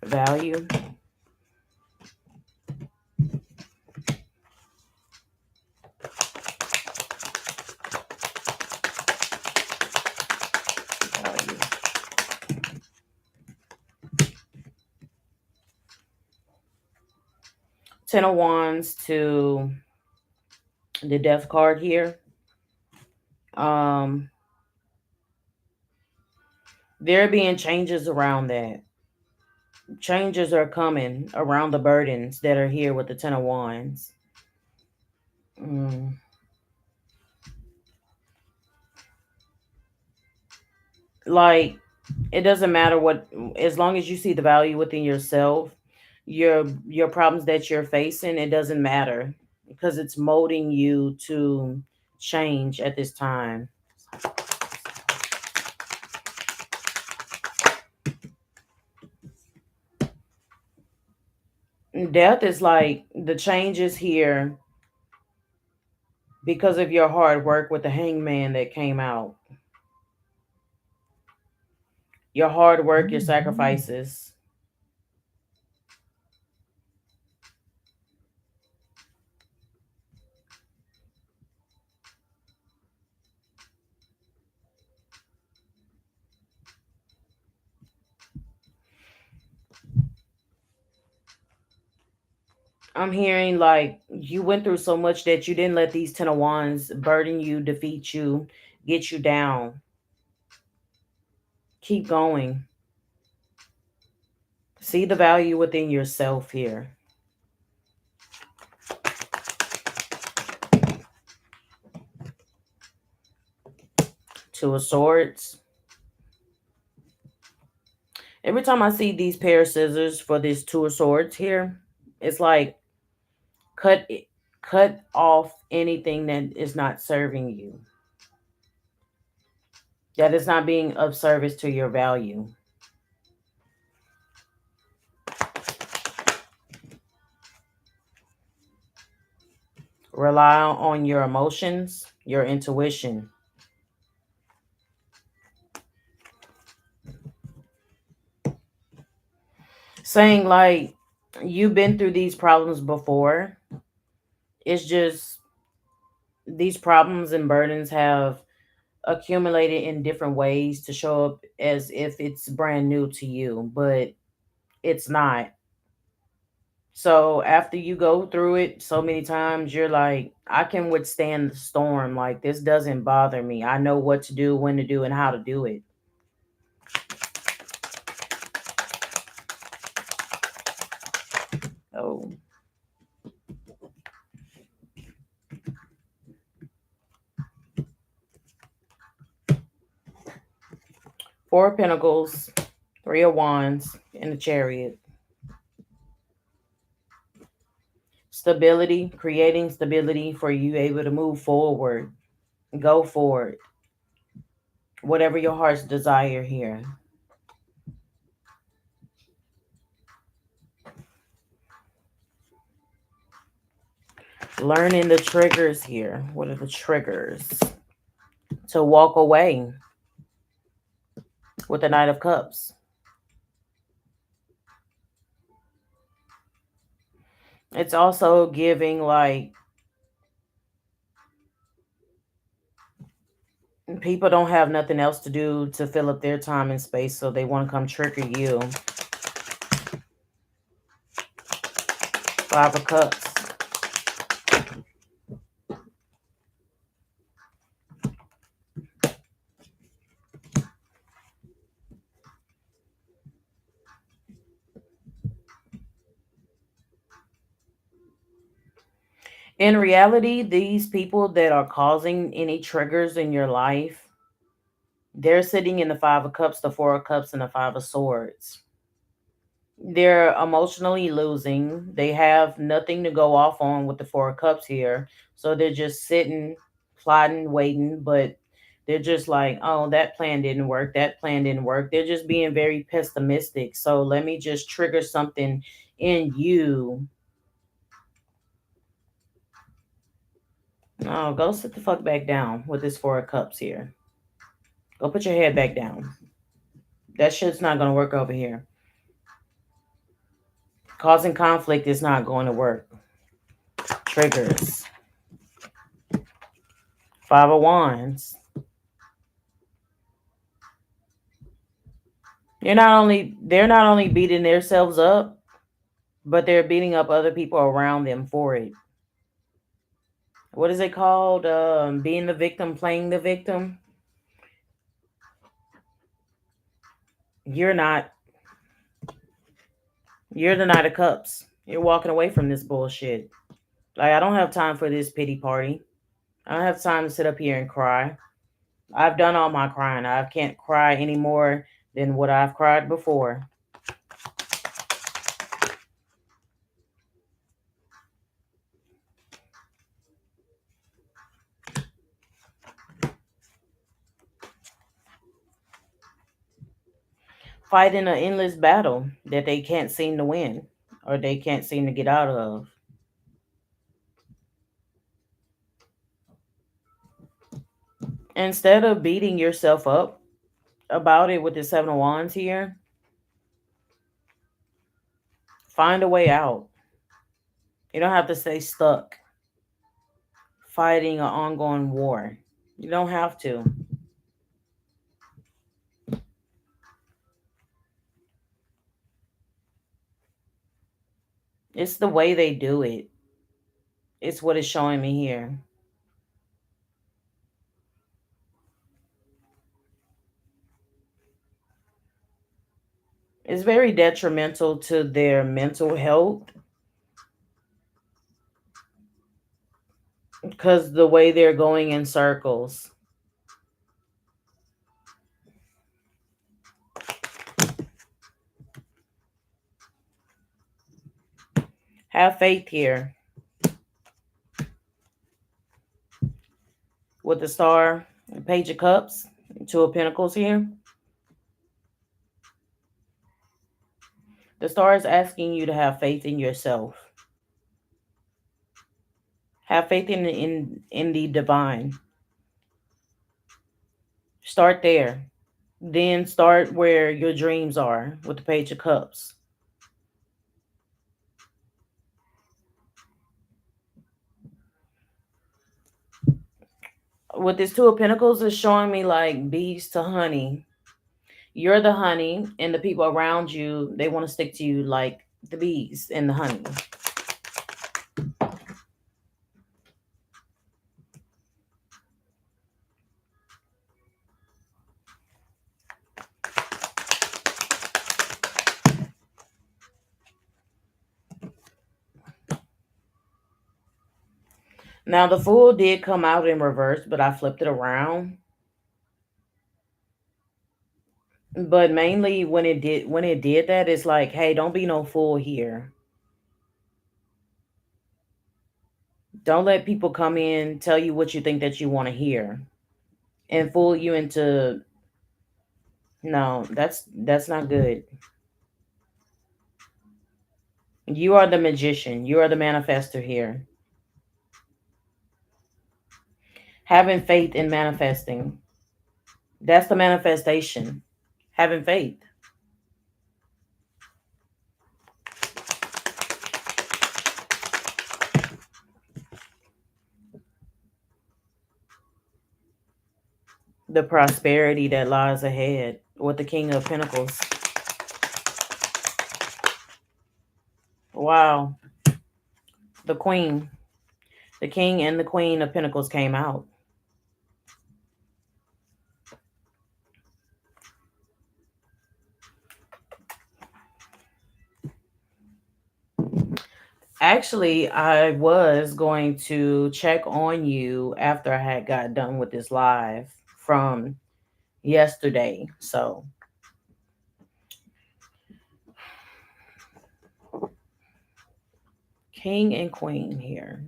Value. Value. Ten of Wands to the Death card here. Um, there being changes around that. Changes are coming around the burdens that are here with the Ten of Wands. Mm. Like, it doesn't matter what, as long as you see the value within yourself, your problems that you're facing, it doesn't matter, because it's molding you to change at this time. Death is like the changes here because of your hard work with the Hangman that came out. Your hard work, your sacrifices. I'm hearing like you went through so much that you didn't let these Ten of Wands burden you, defeat you, get you down. Keep going. See the value within yourself here. Two of Swords. Every time I see these pair of scissors for this Two of Swords here, it's like cut cut off anything that is not serving you. That is not being of service to your value. Rely on your emotions, your intuition. Saying like you've been through these problems before. It's just these problems and burdens have accumulated in different ways to show up as if it's brand new to you, but it's not. So after you go through it so many times, you're like, I can withstand the storm. Like, this doesn't bother me. I know what to do, when to do, and how to do it. Oh, Four of Pentacles, Three of Wands, and the Chariot. Stability, creating stability for you able to move forward. Go for it. Whatever your heart's desire here. Learning the triggers here. What are the triggers? to walk away with the Knight of Cups. It's also giving like people don't have nothing else to do to fill up their time and space, so they want to come trigger you. Five of Cups. In reality, these people that are causing any triggers in your life, they're sitting in the Five of Cups, the Four of Cups, and the Five of Swords. They're emotionally losing. They have nothing to go off on with the Four of Cups here. So they're just sitting, plotting, waiting, but they're just like, oh, that plan didn't work. That plan didn't work. They're just being very pessimistic. So let me just trigger something in you. Oh, go sit the fuck back down with this Four of Cups here. Go put your head back down. That shit's not going to work over here. Causing conflict is not going to work. Triggers. Five of Wands. They're not only beating themselves up, but they're beating up other people around them for it. What is it called? Being the victim, playing the victim. You're not. You're the Knight of Cups. You're walking away from this bullshit. Like, I don't have time for this pity party. I don't have time to sit up here and cry. I've done all my crying. I can't cry any more than what I've cried before. Fighting an endless battle that they can't seem to win or they can't seem to get out of. Instead of beating yourself up about it with the Seven of Wands here, find a way out. You don't have to stay stuck fighting an ongoing war. You don't have to. It's the way they do it. It's what it's showing me here. It's very detrimental to their mental health because the way they're going in circles. Have faith here. With the Star, the Page of Cups, Two of Pentacles here. The Star is asking you to have faith in yourself. Have faith in the divine. Start there. Then start where your dreams are with the Page of Cups. With this Two of Pentacles, is showing me like bees to honey. You're the honey, and the people around you, they want to stick to you like the bees and the honey. Now, the Fool did come out in reverse, but I flipped it around. But mainly when it did that, it's like, hey, don't be no fool here. Don't let people come in, tell you what you think that you want to hear, and fool you into. No, that's not good. You are the magician. You are the manifester here. Having faith in manifesting. That's the manifestation. Having faith. The prosperity that lies ahead with the King of Pentacles. Wow. The Queen. The King and the Queen of Pentacles came out. Actually, I was going to check on you after I had got done with this live from yesterday. So, King and Queen here.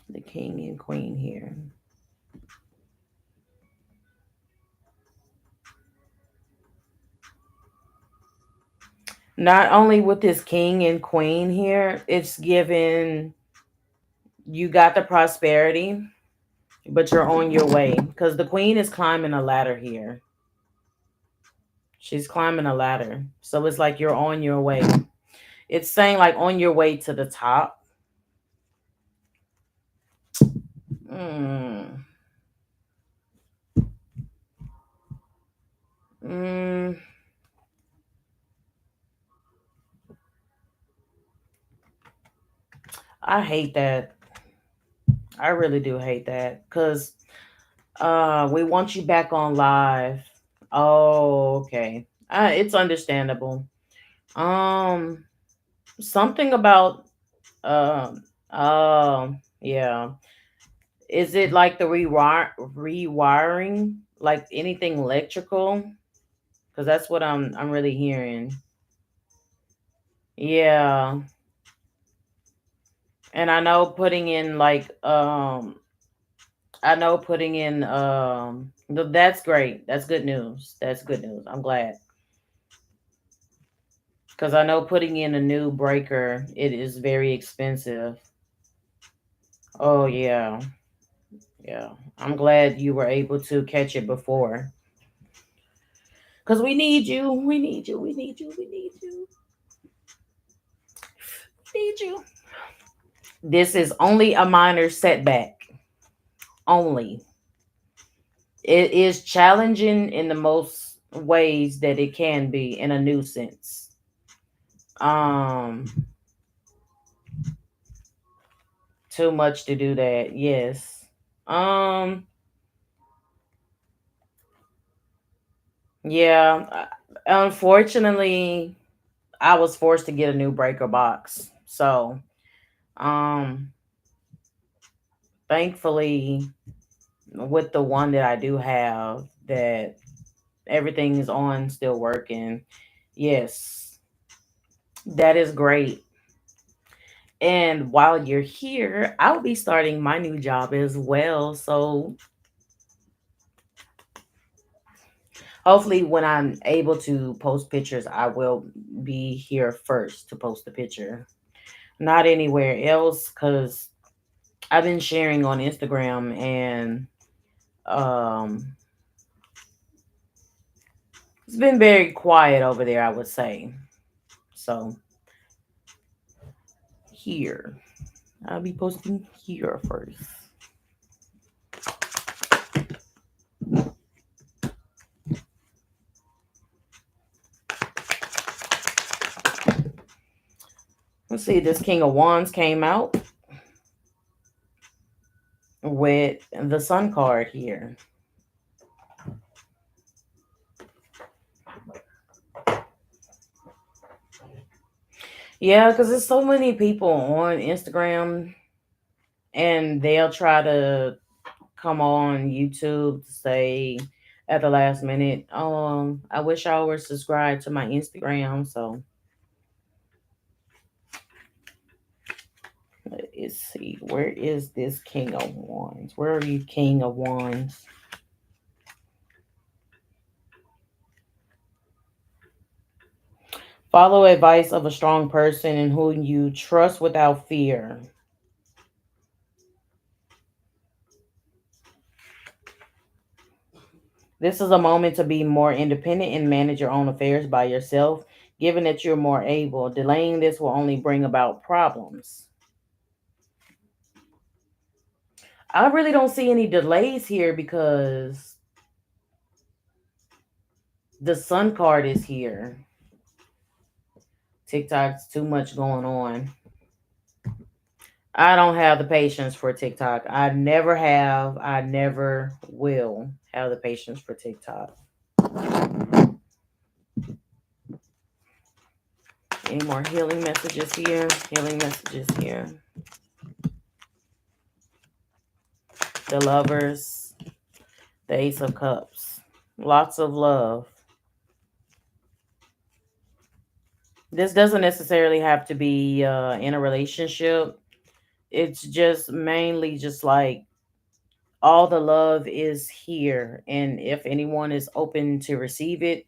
The King and Queen here. Not only with this King and Queen here, it's given you got the prosperity, but you're on your way because the Queen is climbing a ladder here. She's climbing a ladder. So it's like you're on your way. It's saying like on your way to the top. Mm, mm, I hate that. I really do hate that because we want you back on live. Oh, okay. It's understandable. Um, something about yeah. Is it like the rewiring, like anything electrical? Because that's what I'm really hearing. Yeah, and I know putting in like I know putting in that's great. That's good news. That's good news. I'm glad because I know putting in a new breaker it is very expensive. Oh yeah, yeah. I'm glad you were able to catch it before because we need you. We need you. We need you. We need you. Need you. This is only a minor setback. Only. It is challenging in the most ways that it can be in a nuisance. Um, too much to do that. Yes. Um, yeah. Unfortunately, I was forced to get a new breaker box. So, um, thankfully, with the one that I do have, that everything is on, still working. Yes, that is great. And while you're here, I'll be starting my new job as well. So hopefully, when I'm able to post pictures, I will be here first to post the picture, not anywhere else, because I've been sharing on Instagram and um, it's been very quiet over there, I would say. So here, I'll be posting here first. Let's see, this King of Wands came out with the Sun card here. Yeah, because there's so many people on Instagram and they'll try to come on YouTube to say at the last minute, I wish I were subscribed to my Instagram. So let's see, where is this King of Wands? Where are you, King of Wands? Follow advice of a strong person in whom you trust without fear. This is a moment to be more independent and manage your own affairs by yourself, given that you're more able. Delaying this will only bring about problems. I really don't see any delays here because the sun card is here. TikTok's too much going on. I don't have the patience for TikTok. I never have. I never will have the patience for TikTok. Any more healing messages here? Healing messages here. The lovers, the Ace of Cups. Lots of love. This doesn't necessarily have to be in a relationship. It's just mainly just like all the love is here. And if anyone is open to receive it,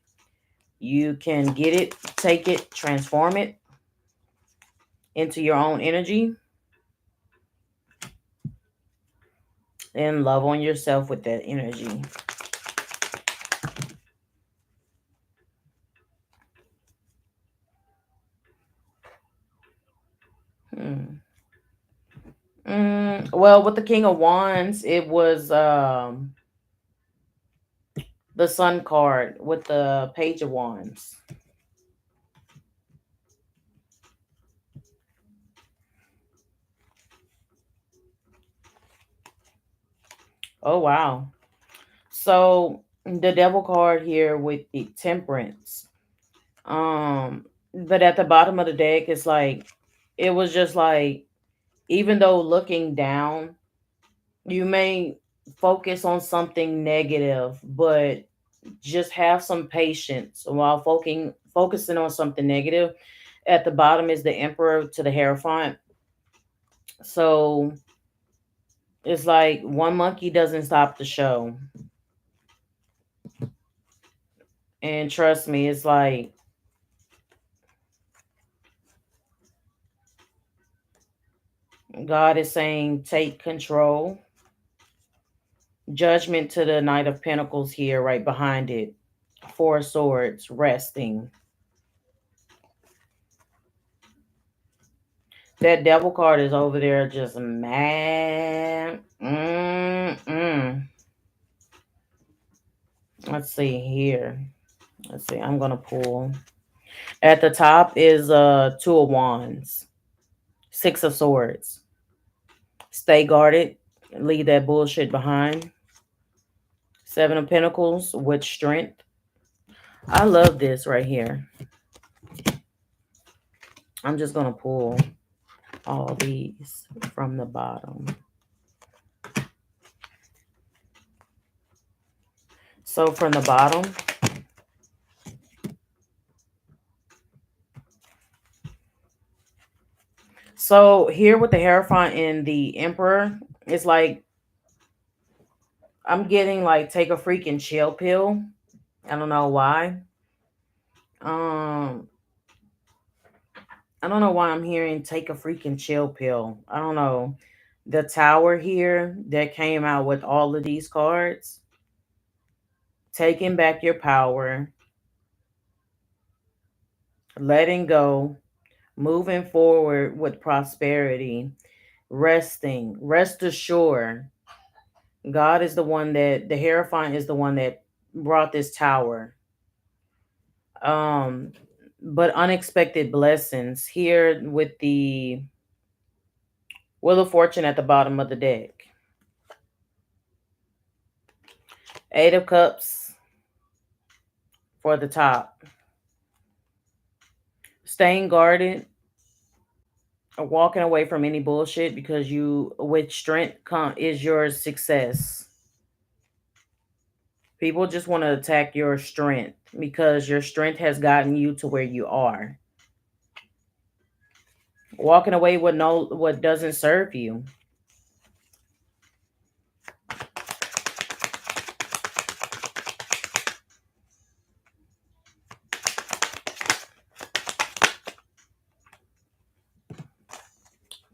you can get it, take it, transform it into your own energy, and love on yourself with that energy. Hmm. Well, with the King of Wands, it was the Sun card with the Page of Wands. Oh wow. So the Devil card here with the Temperance. But at the bottom of the deck, it's like it was just like even though looking down, you may focus on something negative, but just have some patience while focusing on something negative. At the bottom is the Emperor to the Hierophant. So it's like one monkey doesn't stop the show. And trust me, it's like God is saying take control. Judgment to the Knight of Pentacles here, right behind it. Four Swords, resting. That Devil card is over there just mad. Let's see here. Let's see. I'm gonna pull. At the top is Two of Wands, Six of Swords. Stay guarded. Leave that bullshit behind. Seven of Pentacles with strength. I love this right here. I'm just gonna pull all these from the bottom. So from the bottom, so here with the Hierophant and the Emperor, it's like I'm getting like take a freaking chill pill. I don't know why. Um, I don't know why I'm hearing take a freaking chill pill. I don't know. The Tower here that came out with all of these cards, taking back your power, letting go, moving forward with prosperity, resting, rest assured. God is the one that the Hierophant is the one that brought this tower. Um, but unexpected blessings here with the Wheel of Fortune at the bottom of the deck. Eight of Cups for the top. Staying guarded, walking away from any bullshit because you, with strength, is your success. People just want to attack your strength because your strength has gotten you to where you are. Walking away with what doesn't serve you.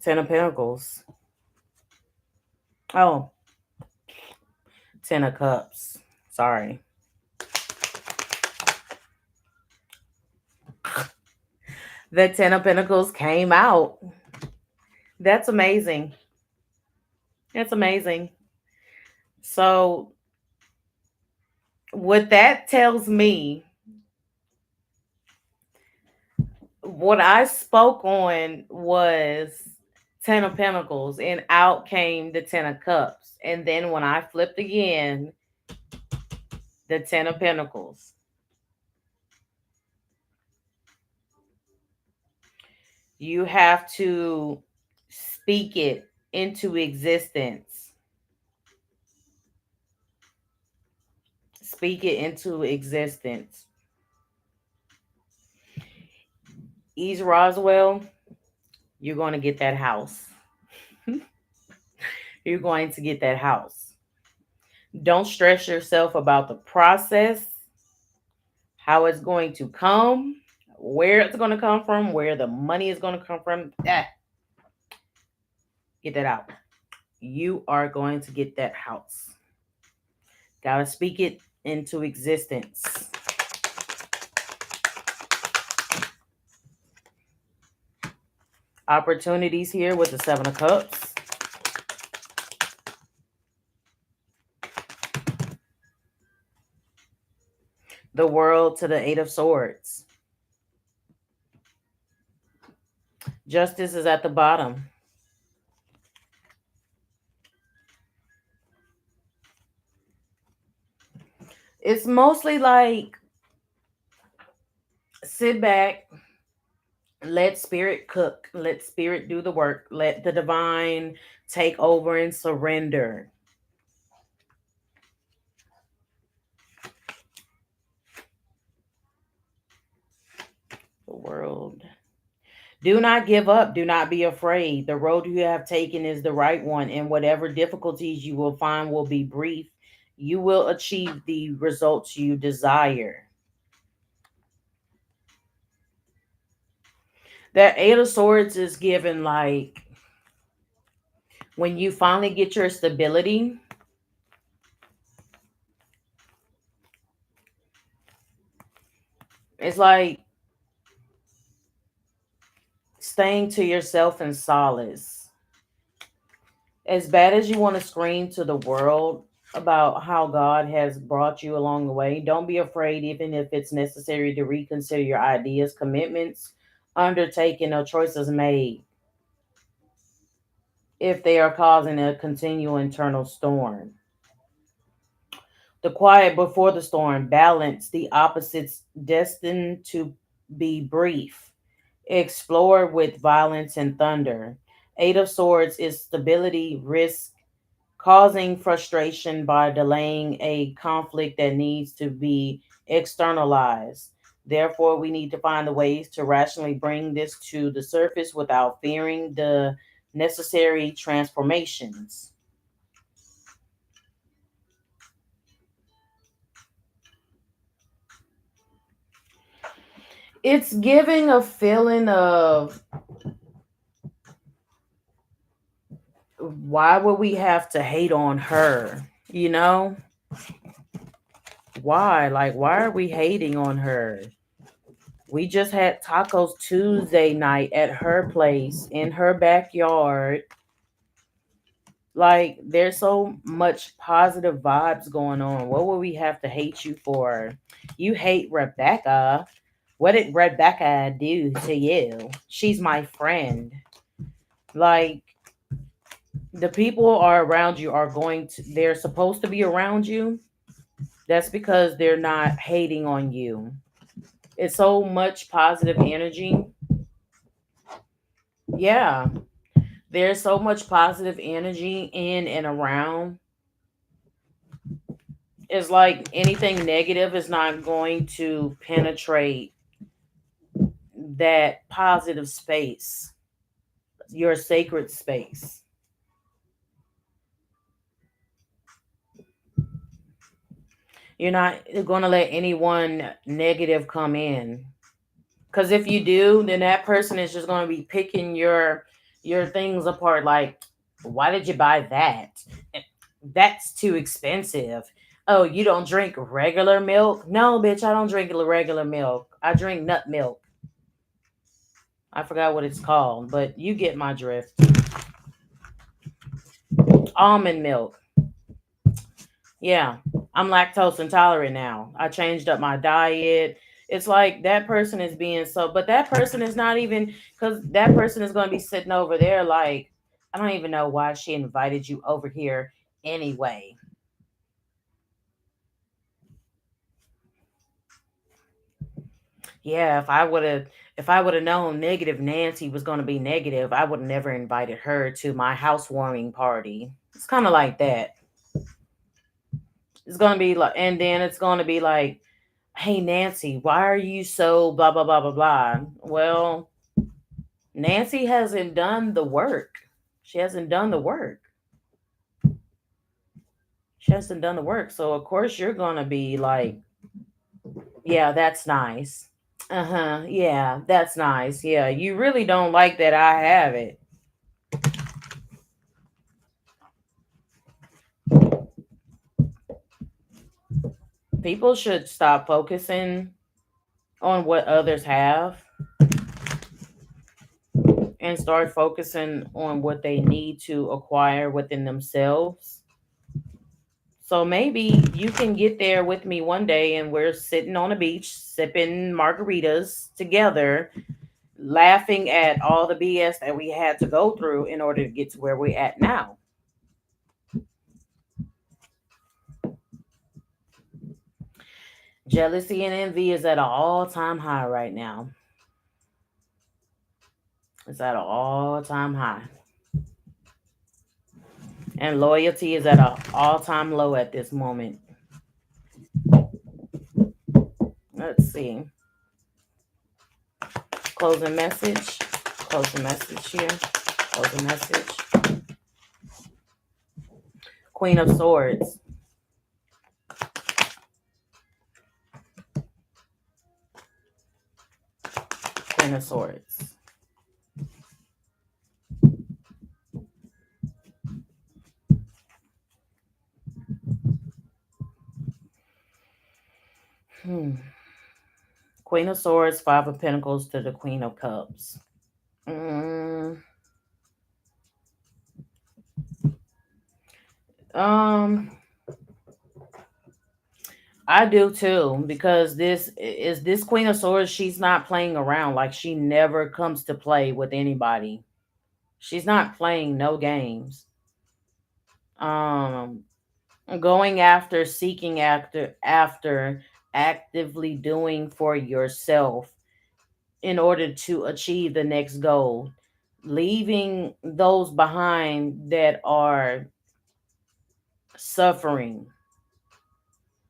Ten of Pentacles. Oh, Ten of Cups. Sorry. The Ten of Pentacles came out. That's amazing. That's amazing. So, what that tells me, what I spoke on was Ten of Pentacles, and out came the Ten of Cups. And then when I flipped again, the Ten of Pentacles. You have to speak it into existence. Speak it into existence. Ease Roswell, you're going to get that house. You're going to get that house. Don't stress yourself about the process, how it's going to come, where it's going to come from, where the money is going to come from. Get that out. You are going to get that house. Gotta speak it into existence. Opportunities here with the Seven of Cups. The World to the Eight of Swords. Justice is at the bottom. It's mostly like sit back, let spirit cook, let spirit do the work, let the divine take over and surrender. The World. Do not give up. Do not be afraid. The road you have taken is the right one, and whatever difficulties you will find will be brief. You will achieve the results you desire. That Eight of Swords is given like when you finally get your stability. It's like staying to yourself in solace. As bad as you want to scream to the world about how God has brought you along the way, don't be afraid, even if it's necessary to reconsider your ideas, commitments, undertaken, or choices made if they are causing a continual internal storm. The quiet before the storm, balance the opposites destined to be brief. Explore with violence and thunder. Eight of Swords is stability, risk, causing frustration by delaying a conflict that needs to be externalized. Therefore, we need to find the ways to rationally bring this to the surface without fearing the necessary transformations. It's giving a feeling of why would we have to hate on her? You know? Why? Like, why are we hating on her? We just had Tacos Tuesday night at her place in her backyard. Like, there's so much positive vibes going on. What would we have to hate you for? You hate Rebecca. What did Rebecca do to you? She's my friend. Like, the people are around you are going to, they're supposed to be around you. That's because they're not hating on you. It's so much positive energy. Yeah, there's so much positive energy in and around. It's like anything negative is not going to penetrate that positive space, your sacred space. You're not going to let anyone negative come in. Because if you do, then that person is just going to be picking your things apart. Like, why did you buy that? That's too expensive. Oh, you don't drink regular milk? No, bitch, I don't drink regular milk. I drink nut milk. I forgot what it's called, but you get my drift. Almond milk. Yeah, I'm lactose intolerant now. I changed up my diet. It's like that person is being so, but that person is not even, because that person is going to be sitting over there like, I don't even know why she invited you over here anyway. Yeah, if I would have known negative Nancy was going to be negative, I would have never invited her to my housewarming party. It's kind of like that. It's going to be like, and then it's going to be like, hey Nancy, why are you so blah blah blah blah blah? Well, Nancy hasn't done the work. She hasn't done the work. She hasn't done the work. So of course you're gonna be like, yeah, that's nice. Uh-huh. Yeah, that's nice. Yeah, you really don't like that I have it. People should stop focusing on what others have and start focusing on what they need to acquire within themselves. So maybe you can get there with me one day and we're sitting on a beach sipping margaritas together, laughing at all the BS that we had to go through in order to get to where we're at now. Jealousy and envy is at an all-time high right now. It's at an all-time high. And loyalty is at an all-time low at this moment. Let's see. Closing message. Closing message here. Closing message. Queen of Swords. Queen of Swords. Hmm. Queen of Swords, Five of Pentacles to the Queen of Cups. Mm, um, I do too, because this Queen of Swords. She's not playing around. Like she never comes to play with anybody. She's not playing no games. Um, Going after, seeking after, actively doing for yourself in order to achieve the next goal, leaving those behind that are suffering.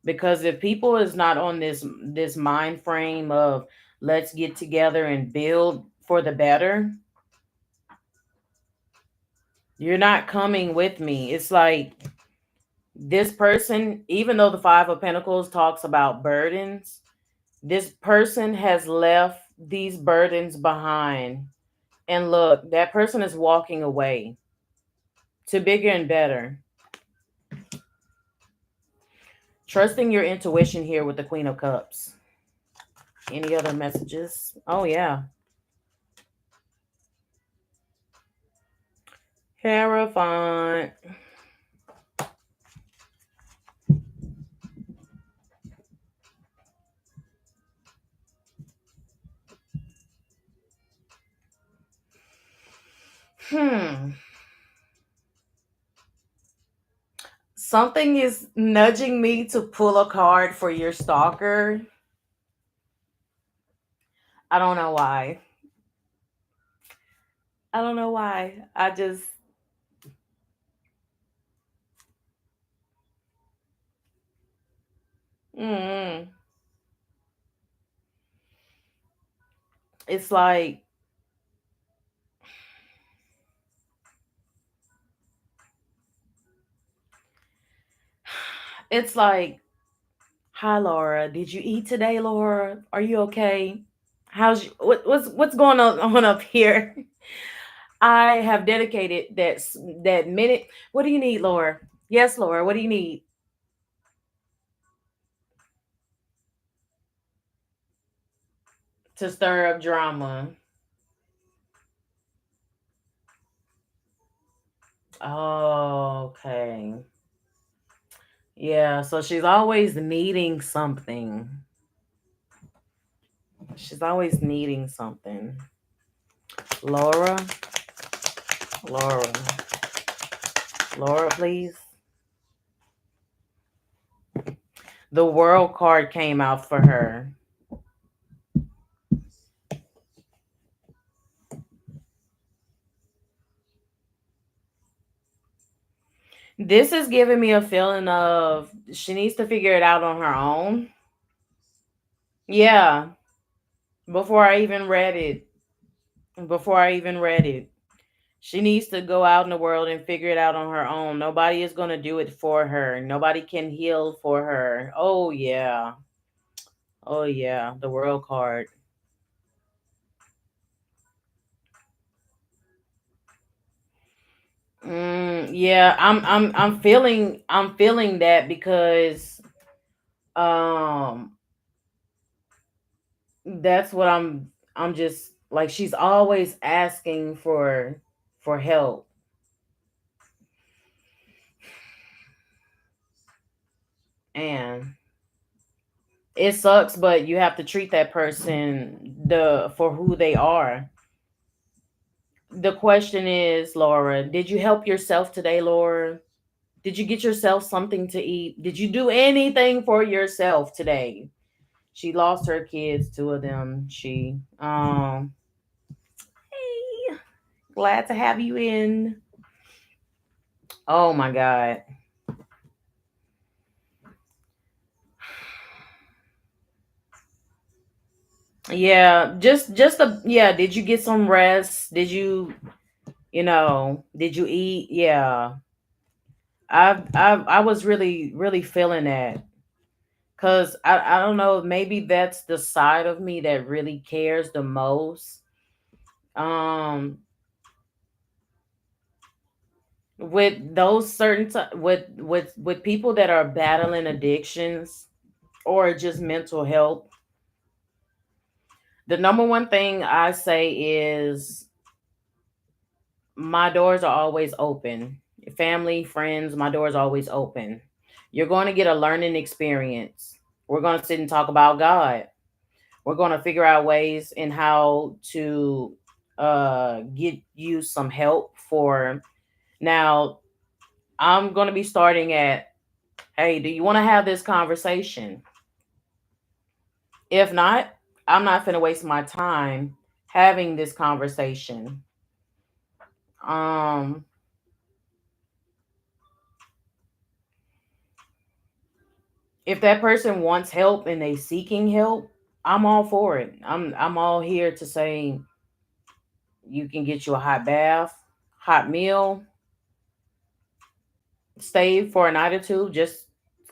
Because if people is not on this mind frame of let's get together and build for the better, you're not coming with me. It's like this person, even though the Five of Pentacles talks about burdens, this person has left these burdens behind. And look, that person is walking away to bigger and better. Trusting your intuition here with the Queen of Cups. Any other messages? Oh, yeah. Terrifying. Hmm. Something is nudging me to pull a card for your stalker. I don't know why. I don't know why. I just. Mm, it's like. It's like. Hi, Laura. Did you eat today, Laura? Are you okay? What's going on up here? I have dedicated that minute. What do you need, Laura? Yes, Laura. What do you need to stir up drama? Oh, okay. Yeah, so she's always needing something. She's always needing something. Laura, Laura, Laura, please. The world card came out for her. This is giving me a feeling of she needs to figure it out on her own. Yeah, before I even read it. Before I even read it. She needs to go out in the world and figure it out on her own. Nobody is going to do it for her. Nobody can heal for her. Oh, yeah. Oh, yeah. The world card. Yeah, I'm feeling that because um that's what I'm just like she's always asking for help. And it sucks, but you have to treat that person for who they are. The question is, Laura, did you help yourself today, Laura? Did you get yourself something to eat? Did you do anything for yourself today? She lost her kids, two of them. Hey, glad to have you in. Oh my God. Yeah, yeah, did you get some rest? Did you eat? Yeah. I was really feeling that. Cause I don't know, maybe that's the side of me that really cares the most. Um, with those with people that are battling addictions or just mental health, the number one thing I say is my doors are always open. Family, friends, my doors are always open. You're going to get a learning experience. We're going to sit and talk about God. We're going to figure out ways in how to get you some help for now. I'm going to be starting at, hey, do you want to have this conversation? If not, I'm not going to waste my time having this conversation. Um, if that person wants help and they seeking help, I'm all for it. I'm all here to say you can get you a hot bath, hot meal, stay for a night or two, just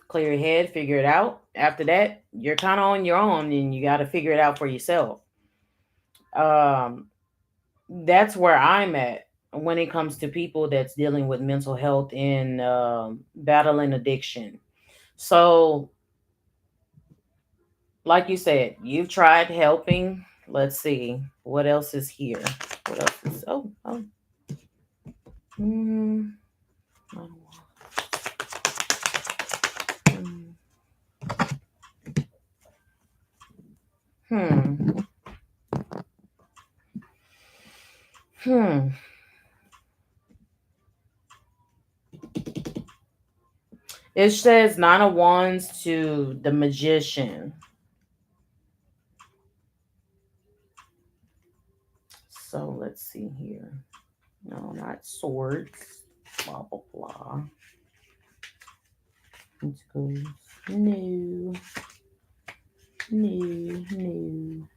clear your head, figure it out. After that, you're kind of on your own and you got to figure it out for yourself. Um, that's where I'm at when it comes to people that's dealing with mental health and battling addiction. So, like you said, you've tried helping. Let's see what else is here. What else is? Oh. Hmm. I don't want- Hmm. Hmm. It says nine of wands to the magician. So let's see here. No, not swords. Blah blah blah. It goes no, no.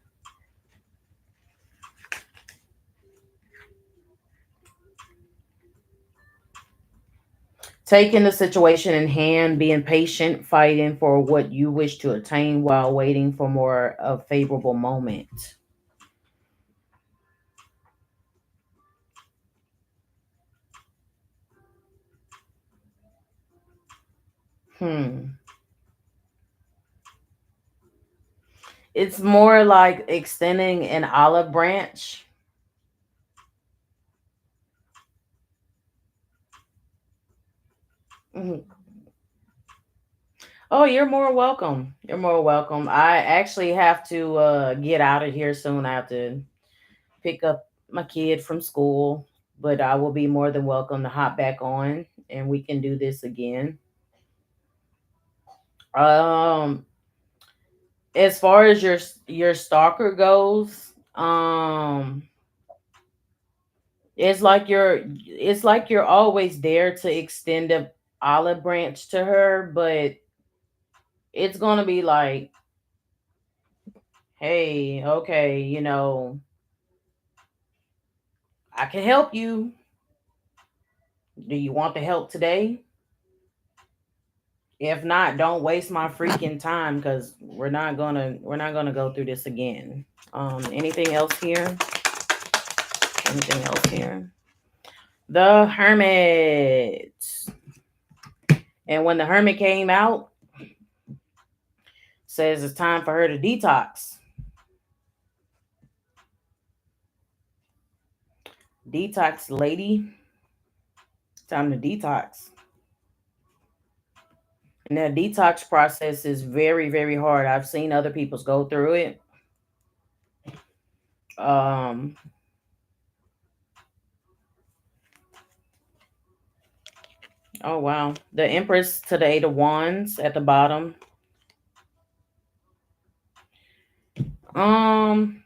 Taking the situation in hand, being patient, fighting for what you wish to attain while waiting for more of favorable moment. Hmm. It's more like extending an olive branch. Mhm. Oh, you're more welcome. You're more welcome. I actually have to get out of here soon. I have to pick up my kid from school, but I will be more than welcome to hop back on and we can do this again. Um, as far as your stalker goes, it's like you're always there to extend a olive branch to her, but it's gonna be like, hey, okay, I can help you. Do you want the help today? If not, don't waste my freaking time because we're not gonna go through this again. Anything else here? Anything else here? The Hermit. And when the Hermit came out, says it's time for her to detox. Detox, lady. Time to detox. And that detox process is very, very hard. I've seen other people's go through it. Um, oh wow. The Empress to the Eight of Wands at the bottom. Um,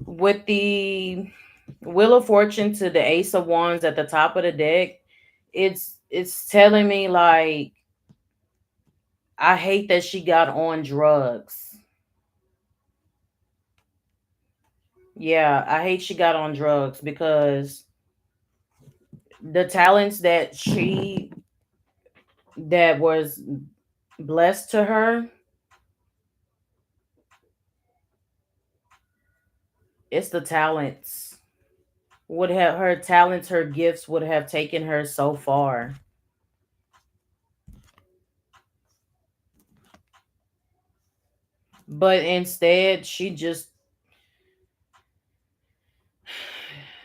with the Wheel of Fortune to the Ace of Wands at the top of the deck, it's telling me like I hate that she got on drugs. Yeah, I hate she got on drugs because the talents that was blessed to her, it's the talents. Would have her talents, her gifts would have taken her so far. But instead, she just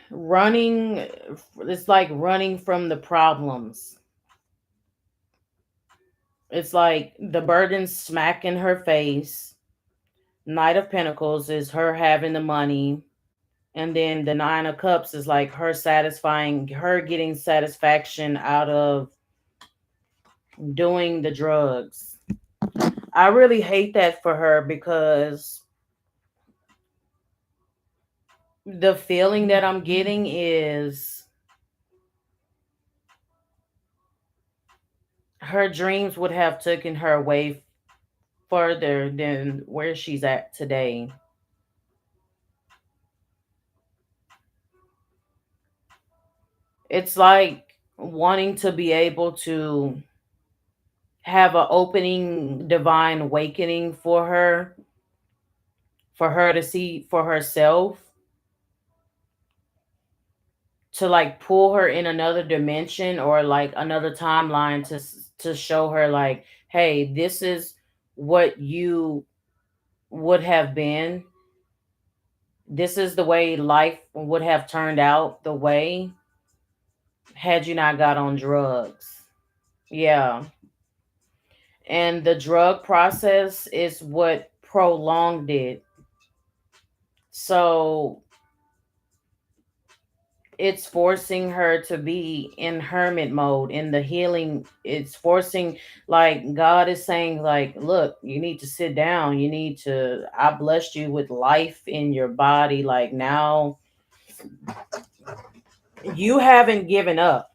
running it's like running from the problems. It's like the burden smack in her face. Knight of Pentacles is her having the money. And then the Nine of Cups is like her getting satisfaction out of doing the drugs. I really hate that for her because the feeling that I'm getting is her dreams would have taken her away further than where she's at today. It's like wanting to be able to have an opening divine awakening for her to see for herself, to like pull her in another dimension or like another timeline to show her like, hey, this is what you would have been. This is the way life would have turned out the way had you not got on drugs. Yeah. And the drug process is what prolonged it. So it's forcing her to be in hermit mode in the healing. It's forcing, like God is saying, like, look, you need to sit down. You need to, I blessed you with life in your body. Like now you haven't given up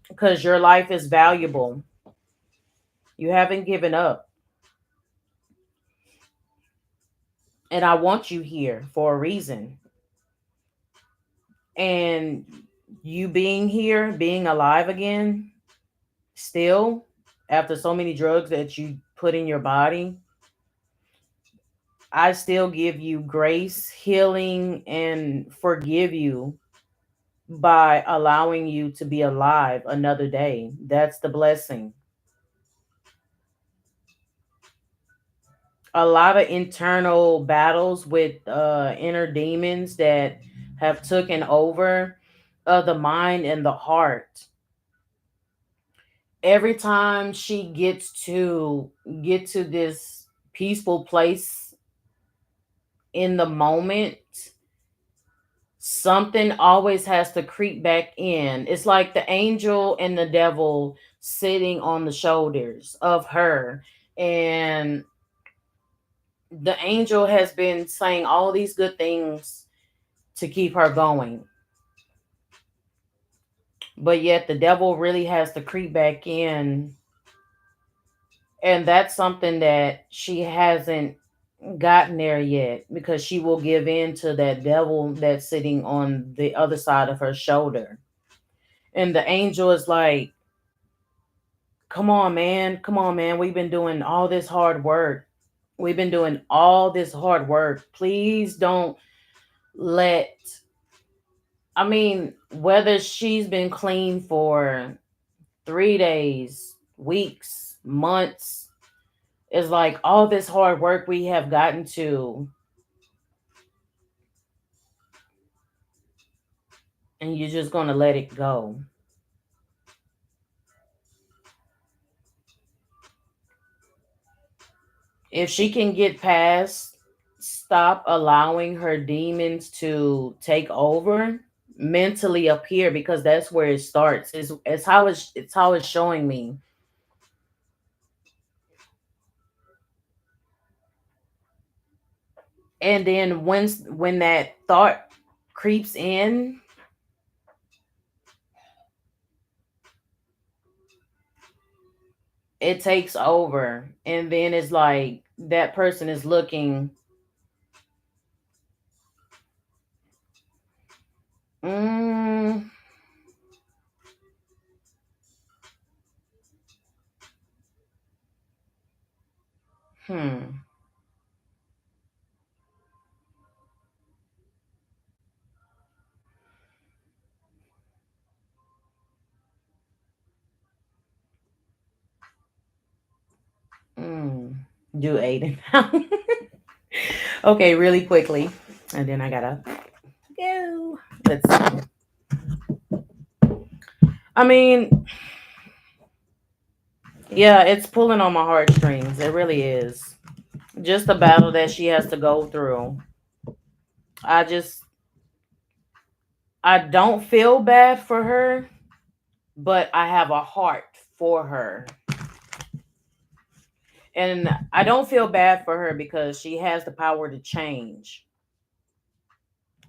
because your life is valuable. You haven't given up. And I want you here for a reason. And you being here, being alive again, still, after so many drugs that you put in your body, I still give you grace, healing, and forgive you by allowing you to be alive another day. That's the blessing. A lot of internal battles with inner demons that have taken over of the mind and the heart. Every time she get to this peaceful place in the moment, something always has to creep back in. It's like the angel and the devil sitting on the shoulders of her. And the angel has been saying all these good things to keep her going. But yet the devil really has to creep back in. And that's something that she hasn't gotten there yet, because she will give in to that devil that's sitting on the other side of her shoulder. And the angel is like, come on, man. Come on, man. We've been doing all this hard work. We've been doing all this hard work. Please don't let, I mean, whether she's been clean for 3 days, weeks, months, it's like all this hard work we have gotten to, and you're just going to let it go. If she can get past, stop allowing her demons to take over, mentally up here, because that's where it starts. It's how it's showing me. And then when that thought creeps in, it takes over, and then it's like that person is looking. mm, hmm mm, do Aiden. Okay, really quickly, and then I gotta go. Let's see. I mean, yeah, it's pulling on my heartstrings. It really is. Just the battle that she has to go through. I just, I don't feel bad for her, but I have a heart for her. And I don't feel bad for her because she has the power to change.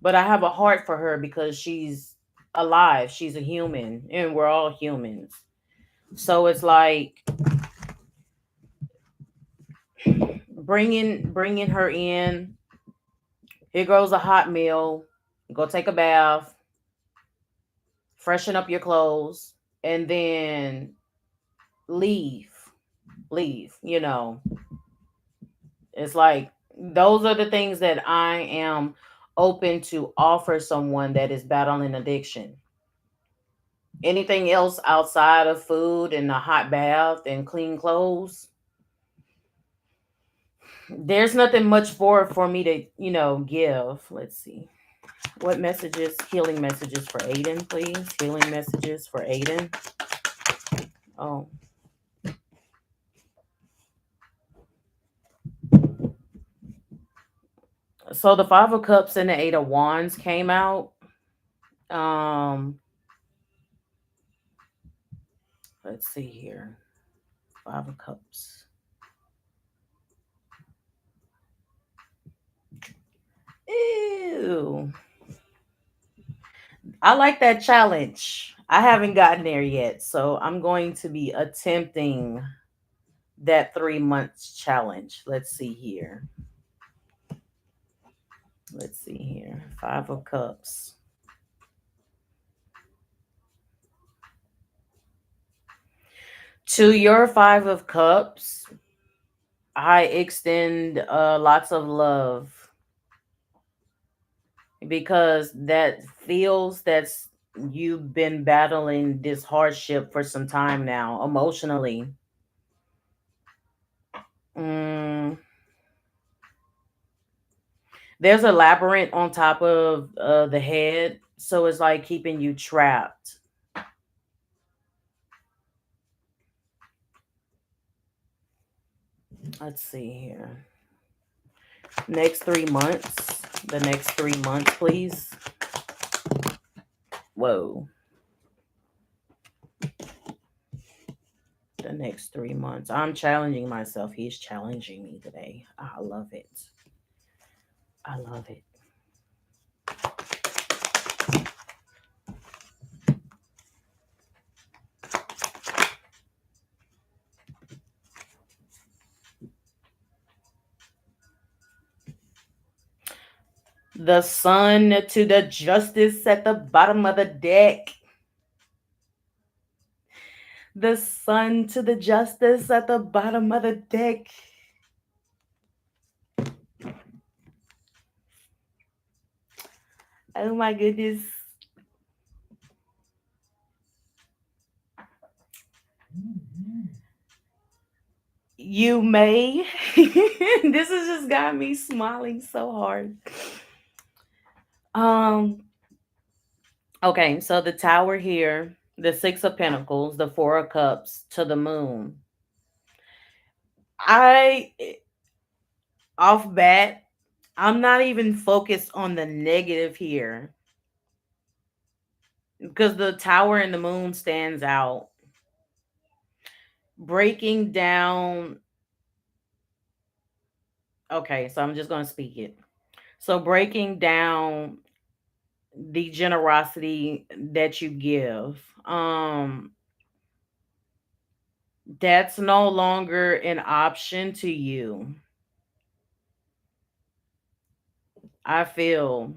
But I have a heart for her because she's alive. She's a human, and we're all humans. So it's like bringing her in. Here goes a hot meal. Go take a bath, freshen up your clothes, and then leave. Leave. It's like those are the things that I am open to offer someone that is battling addiction. Anything else outside of food and a hot bath and clean clothes, there's nothing much for me to, give. Let's see. What messages, healing messages for Aiden, please? Healing messages for Aiden. Oh, so the Five of Cups and the Eight of Wands came out. Um, let's see here. Five of Cups. Ew. I like that challenge. I haven't gotten there yet, so I'm going to be attempting that 3 months challenge. Let's see here. Let's see here. Five of Cups. To your Five of Cups, I extend lots of love, because that feels that's you've been battling this hardship for some time now emotionally. Mm, There's a labyrinth on top of the head, so it's like keeping you trapped. Let's see here. Next 3 months. The next 3 months, please. Whoa. The next 3 months. I'm challenging myself. He's challenging me today. I love it. I love it. The sun to the justice at the bottom of the deck. The sun to the justice at the bottom of the deck. Oh my goodness. You may. This has just got me smiling so hard. Um, okay, so the tower here, the six of pentacles, the four of cups to the moon. I off bat, I'm not even focused on the negative here because the tower and the moon stands out. Breaking down. Okay, so I'm just going to speak it. So breaking down the generosity that you give. That's no longer an option to you. I feel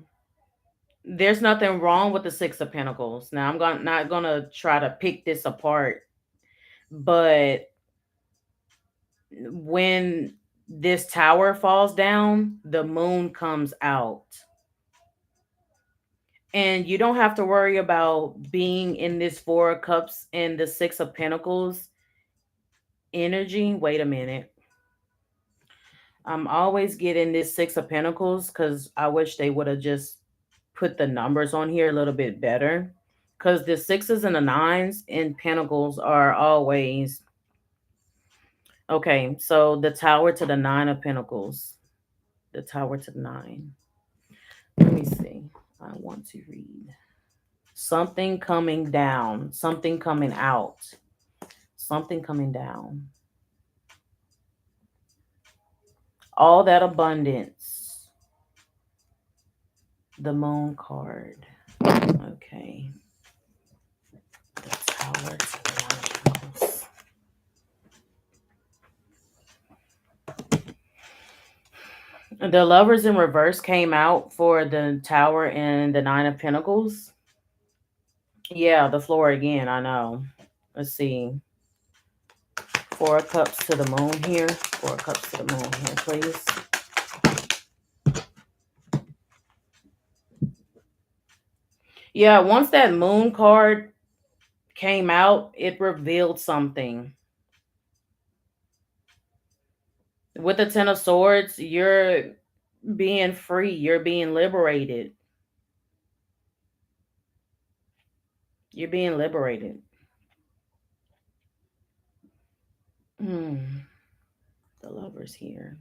there's nothing wrong with the six of pentacles. Now not gonna try to pick this apart, but when this tower falls down, the moon comes out. And you don't have to worry about being in this four of cups and the six of pentacles energy. Wait a minute. I'm always getting this six of pentacles because I wish they would have just put the numbers on here a little bit better. Because the sixes and the nines in pentacles are always okay. So the tower to the nine of pentacles, the tower to the nine. Let me see. I want to read something coming down, something coming out, something coming down. All that abundance. The moon card. Okay. The tower to the nine of pentacles. The lovers in reverse came out for the tower and the nine of pentacles. Yeah, the floor again. I know. Let's see. Four of cups to the moon here. Four of cups to the moon here, please. Yeah, once that moon card came out, it revealed something. With the ten of swords, you're being free. You're being liberated. You're being liberated. Hmm. The lovers here.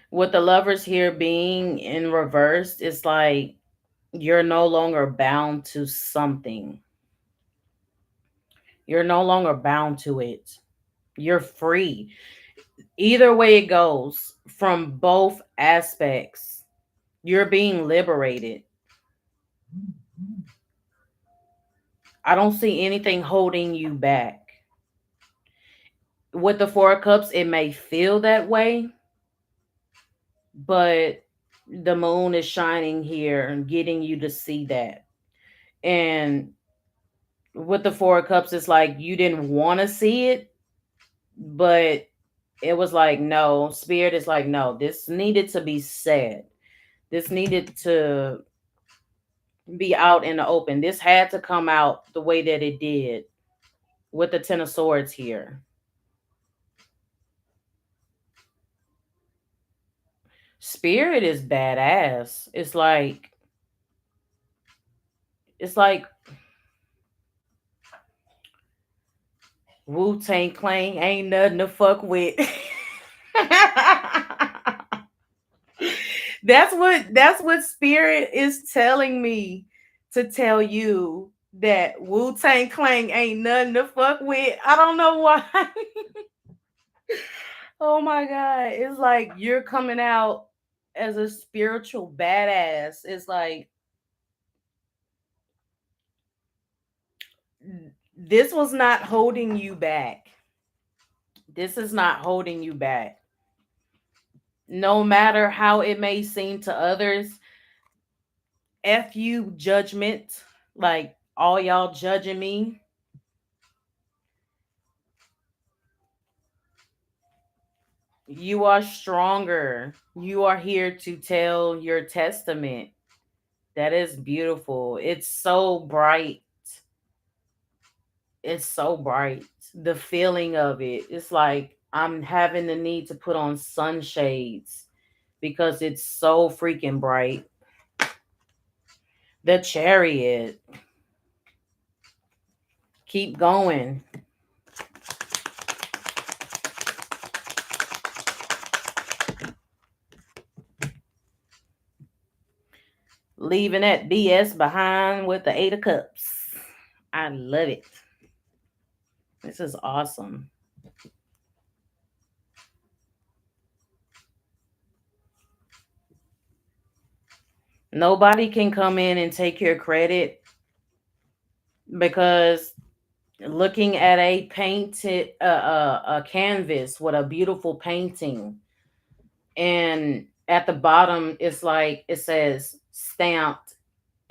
With the lovers here being in reverse, it's like you're no longer bound to something. You're no longer bound to it. You're free. Either way it goes, from both aspects, you're being liberated. I don't see anything holding you back. With the four of cups, it may feel that way, but the moon is shining here and getting you to see that. And with the four of cups, it's like you didn't want to see it, but it was like, no, spirit is like, no, this needed to be said. This needed to be out in the open. This had to come out the way that it did with the ten of swords here. Spirit is badass. It's like Wu Tang Clan ain't nothing to fuck with. That's what Spirit is telling me to tell you that Wu Tang Clan ain't nothing to fuck with. I don't know why. Oh my god. It's like you're coming out as a spiritual badass. It's like this was not holding you back. This is not holding you back. No matter how it may seem to others, F you judgment, like all y'all judging me. You are stronger. You are here to tell your testament. That is beautiful. It's so bright. It's so bright. The feeling of it. It's like I'm having the need to put on sunshades because it's so freaking bright. The chariot. Keep going. Leaving that BS behind with the Eight of Cups. I love it. This is awesome. Nobody can come in and take your credit because looking at a painted a canvas with a beautiful painting, and at the bottom it's like it says stamped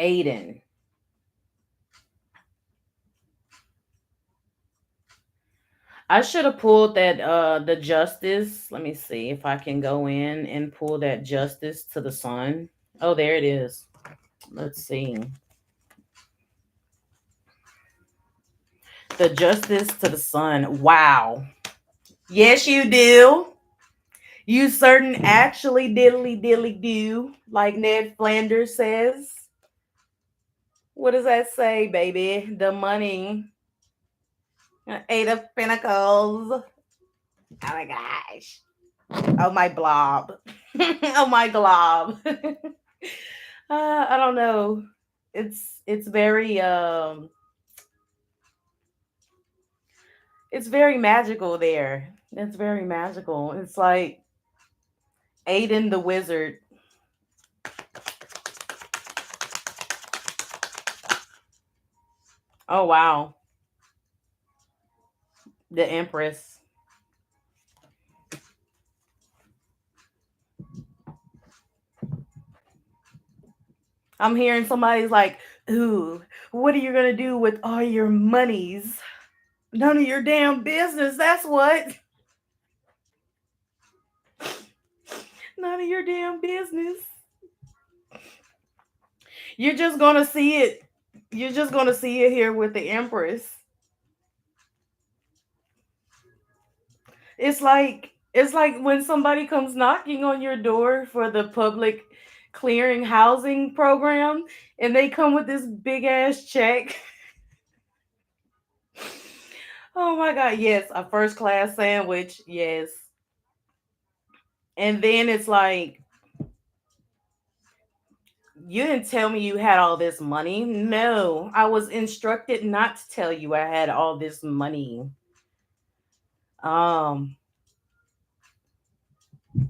Aiden. I should have pulled that the justice. Let me see if I can go in and pull that justice to the sun. Oh, there it is. Let's see. The justice to the sun. Wow. Yes, you do. You certain actually diddly diddly do, like Ned Flanders says. What does that say, baby? The money. Eight of Pentacles. Oh my gosh. Oh my blob. Oh my glob. I don't know. It's very it's very magical there. It's very magical. It's like Aiden the wizard. Oh wow. The Empress. I'm hearing somebody's like, ooh, what are you gonna do with all your monies? None of your damn business. That's what. None of your damn business. You're just gonna see it. You're just gonna see it here with the Empress. It's like when somebody comes knocking on your door for the public clearing housing program and they come with this big ass check. Oh my god, yes, a first class sandwich, yes. And then it's like, you didn't tell me you had all this money. No, I was instructed not to tell you I had all this money. Um,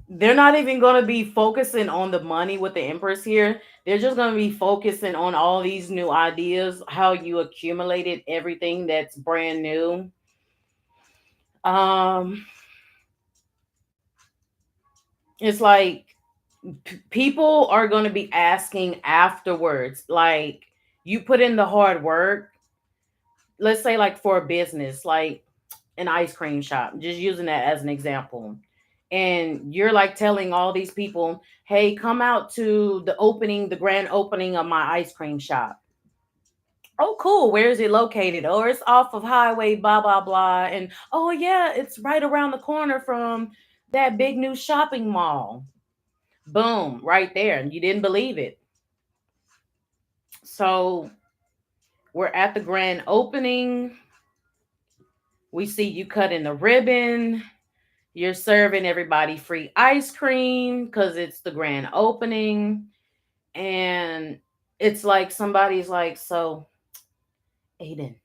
they're not even going to be focusing on the money with the Empress here. They're just going to be focusing on all these new ideas, how you accumulated everything that's brand new. Um, it's like people are going to be asking afterwards, like you put in the hard work. Let's say like for a business, like an ice cream shop, just using that as an example. And you're like telling all these people, hey, come out to the grand opening of my ice cream shop. Oh, cool. Where is it located? Oh, it's off of highway, blah, blah, blah. And oh, yeah, it's right around the corner from that big new shopping mall. Boom, right there. And you didn't believe it. So we're at the grand opening. We see you cutting the ribbon. You're serving everybody free ice cream because it's the grand opening. And it's like somebody's like, so, Aiden,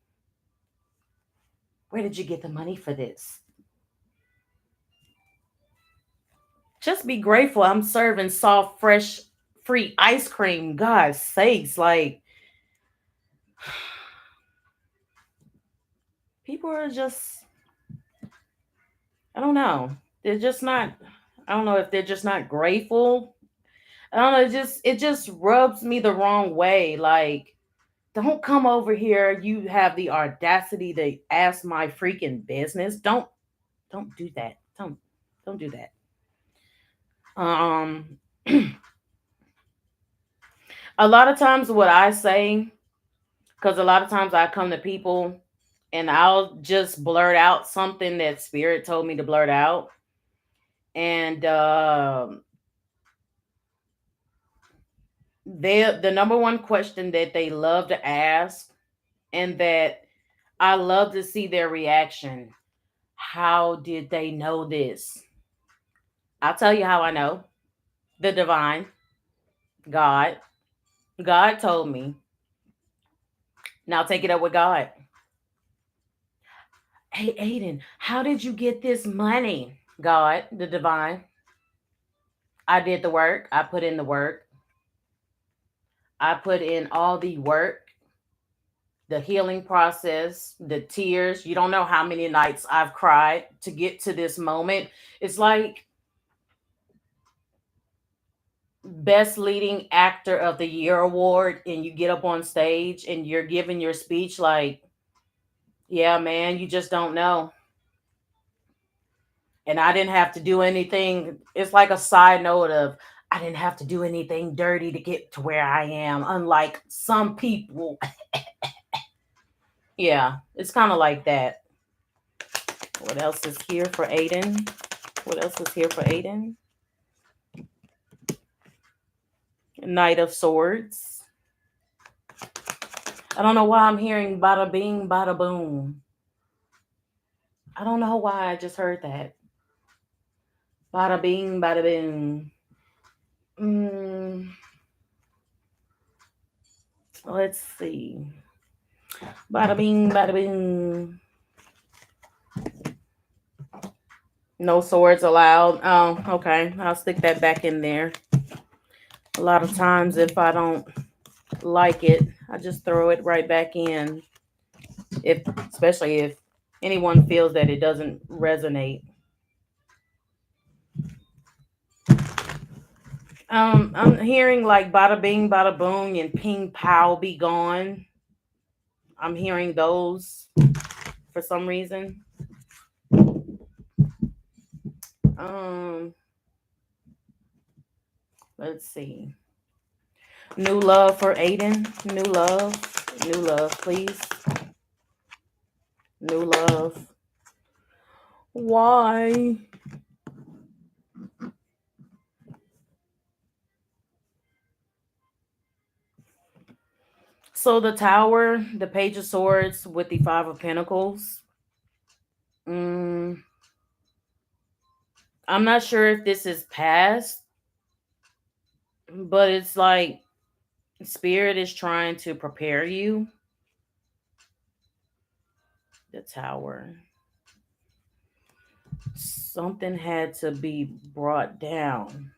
where did you get the money for this? Just be grateful. I'm serving soft, fresh, free ice cream. God's sakes. Like, people are just, I don't know. They're just not, I don't know if they're just not grateful. I don't know. It just rubs me the wrong way. Like, don't come over here. You have the audacity to ask my freaking business. Don't do that. Don't do that. Um, a lot of times what I say, because a lot of times I come to people and I'll just blurt out something that spirit told me to blurt out. And the number one question that they love to ask, and that I love to see their reaction. How did they know this? I'll tell you how I know. The divine, God. God told me. Now take it up with God. Hey, Aiden, how did you get this money? God, the divine. I did the work. I put in the work. I put in all the work, the healing process, the tears. You don't know how many nights I've cried to get to this moment. It's like best leading actor of the year award, and you get up on stage and you're giving your speech like, yeah, man, you just don't know. And I didn't have to do anything. It's like a side note of, I didn't have to do anything dirty to get to where I am, unlike some people. Yeah, it's kind of like that. What else is here for Aiden? What else is here for Aiden? Knight of Swords. I don't know why I'm hearing bada bing, bada boom. I don't know why I just heard that. Bada bing, bada boom. Mm, let's see. Bada bing, bada boom. No swords allowed. Oh, okay. I'll stick that back in there. A lot of times, if I don't like it, I just throw it right back in. If, especially if anyone feels that it doesn't resonate. I'm hearing like bada bing, bada boom, and ping pow be gone. I'm hearing those for some reason. Um, let's see. New love for Aiden. New love, please. New love. Why? So the tower, the page of swords with the five of pentacles. Mm, I'm not sure if this is past, but it's like spirit is trying to prepare you. The tower. Something had to be brought down.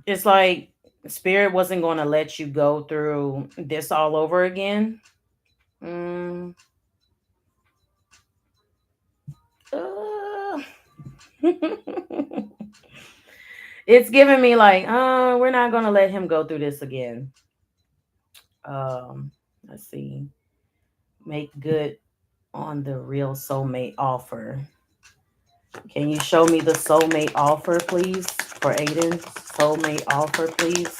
It's like spirit wasn't going to let you go through this all over again. Mm, uh, it's giving me like, we're not going to let him go through this again. Let's see. Make good on the real soulmate offer. Can you show me the soulmate offer, please, for Aiden? Soulmate offer, please.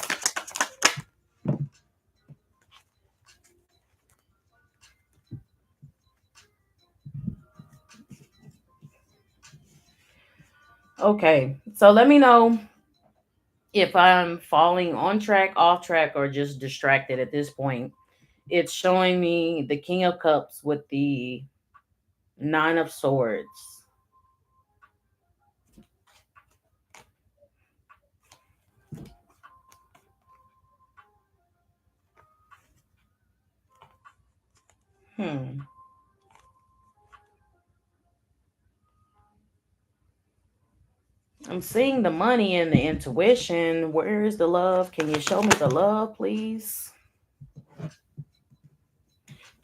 Okay, so let me know if I'm falling on track, off track, or just distracted at this point. It's showing me the King of Cups with the Nine of Swords. Hmm. I'm seeing the money and the intuition. Where is the love? Can you show me the love, please?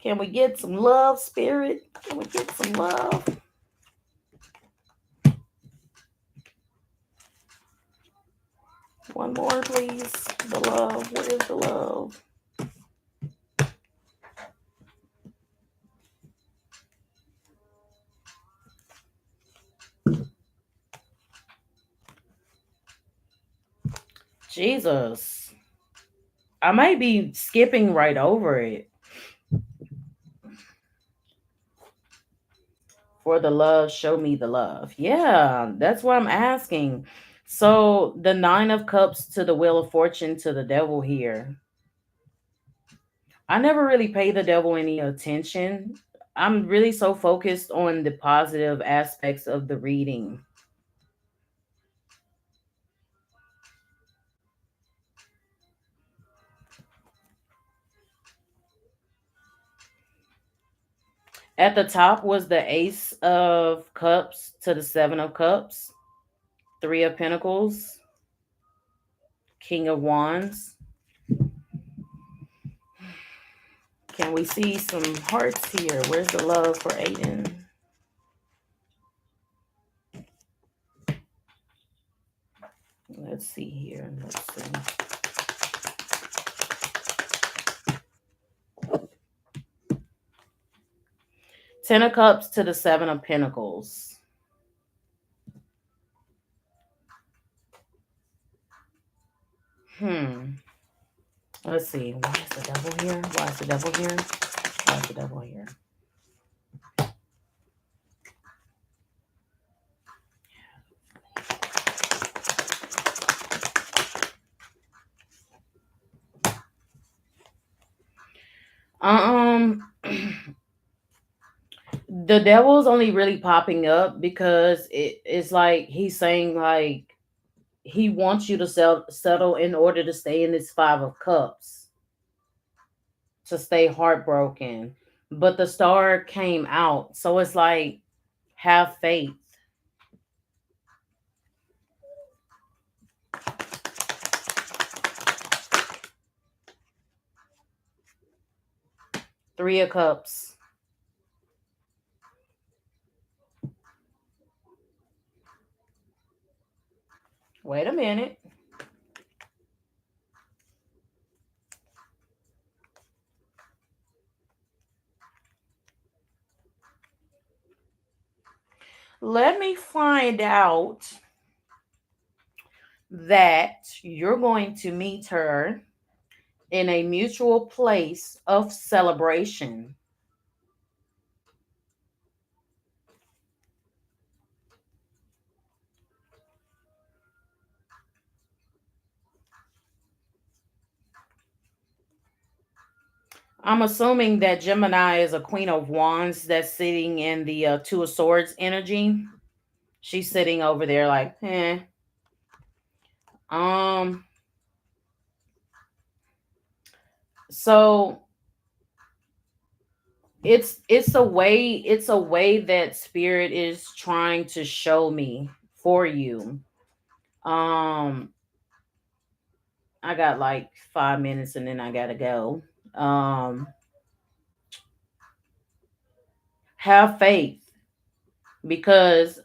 Can we get some love, spirit? Can we get some love? One more, please. The love. Where is the love? Jesus. I might be skipping right over it. For the love, show me the love. Yeah, that's what I'm asking. So the Nine of Cups to the Wheel of Fortune to the devil here. I never really pay the devil any attention. I'm really so focused on the positive aspects of the reading. At the top was the Ace of Cups to the Seven of Cups, Three of Pentacles, King of Wands. Can we see some hearts here? Where's the love for Aiden? Let's see here. Let's see. Ten of Cups to the Seven of Pentacles. Hmm. Let's see. Why is the devil here? Why is the devil here? Why is the devil here? Um, the devil's only really popping up because it's like he's saying like he wants you to settle in order to stay in this Five of Cups, to stay heartbroken. But the star came out, so it's like have faith. Three of Cups. Wait a minute. Let me find out that you're going to meet her in a mutual place of celebration. I'm assuming that Gemini is a Queen of Wands that's sitting in the Two of Swords energy. She's sitting over there like, eh. Um, so it's a way that spirit is trying to show me for you. Um, I got like 5 minutes and then I gotta go. Um, have faith because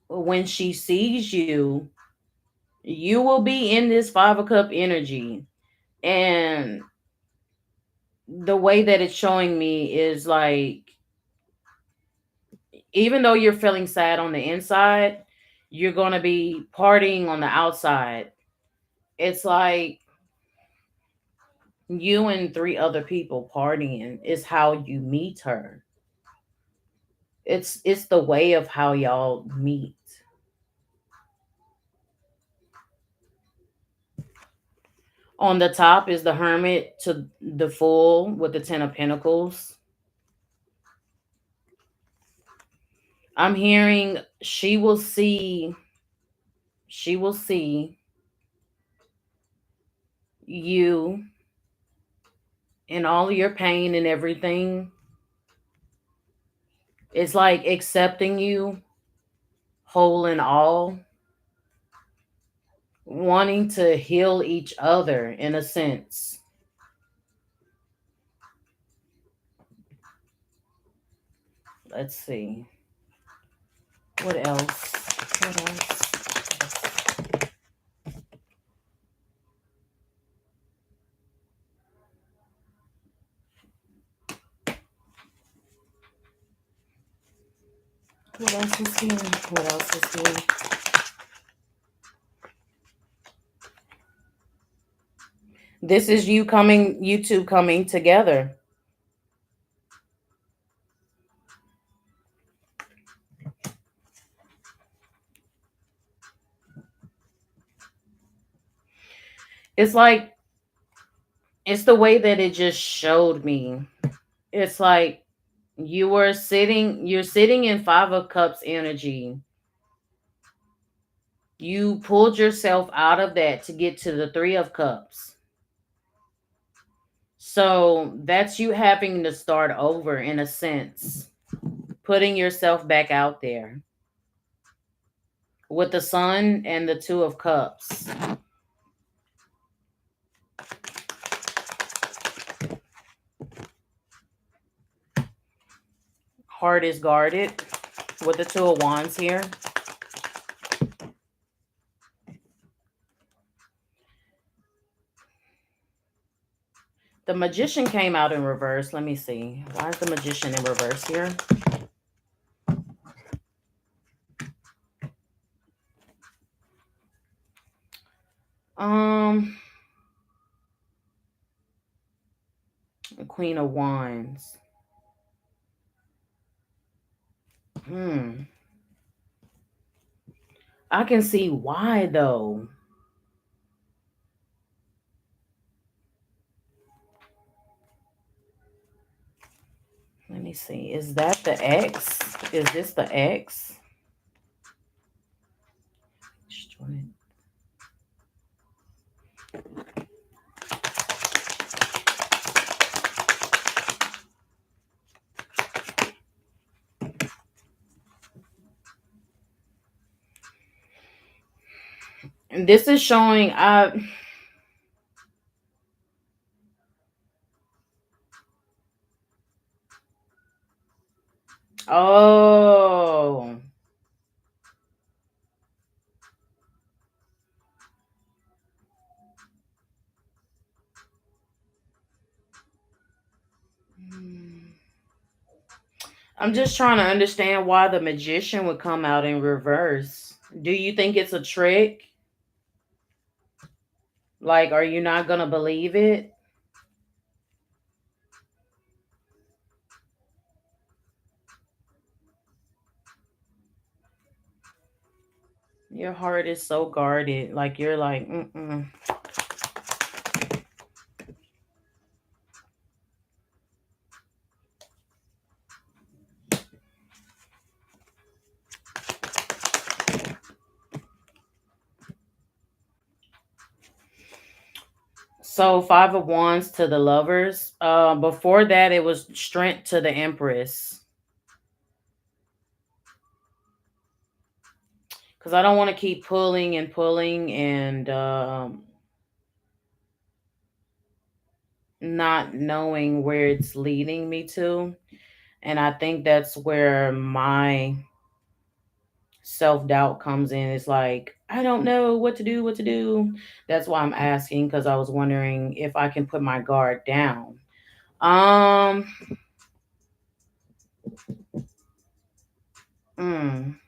when she sees you, you will be in this Five of Cup energy. And the way that it's showing me is like, even though you're feeling sad on the inside, you're going to be partying on the outside. It's like you and three other people partying is how you meet her. It's the way of how y'all meet. On the top is the Hermit to the Fool with the Ten of Pentacles. I'm hearing she will see you in all of your pain and everything. It's like accepting you whole and all, wanting to heal each other in a sense. Let's see. What else? What else? What else is here? What else is here? This is you two coming together. It's like, it's the way that it just showed me. It's like you're sitting in Five of Cups energy. You pulled yourself out of that to get to the Three of Cups. So that's you having to start over in a sense, putting yourself back out there with the Sun and the Two of Cups. Heart is guarded with the Two of Wands here. The Magician came out in reverse. Let me see. Why is the Magician in reverse here? Um, Queen of Wands. Hmm. I can see why though. Let me see. Is that the X? Is this the X? And this is showing oh. I'm just trying to understand why the Magician would come out in reverse. Do you think it's a trick? Like, are you not gonna believe it? Your heart is so guarded. Like, you're like, mm-mm. So Five of Wands to the Lovers. Before that, it was Strength to the Empress. Because I don't want to keep pulling and pulling and not knowing where it's leading me to. And I think that's where my self doubt comes in. It's like, I don't know what to do, what to do. That's why I'm asking, because I was wondering if I can put my guard down. Um, mm,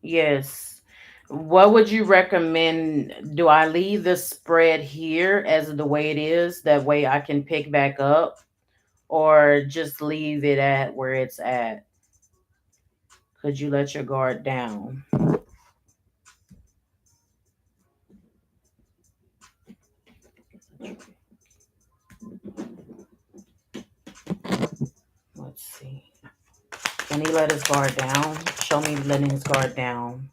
yes. What would you recommend? Do I leave the spread here as the way it is? That way I can pick back up, or just leave it at where it's at? Could you let your guard down? see. Can he let his guard down? Show me letting his guard down.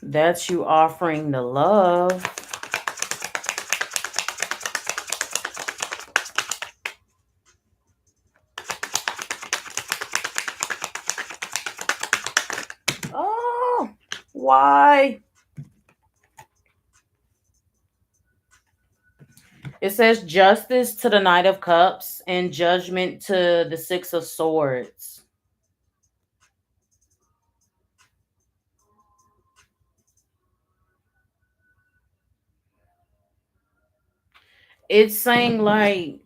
That's you offering the love. Oh, why? It says justice to the Knight of Cups and judgment to the Six of Swords. It's saying like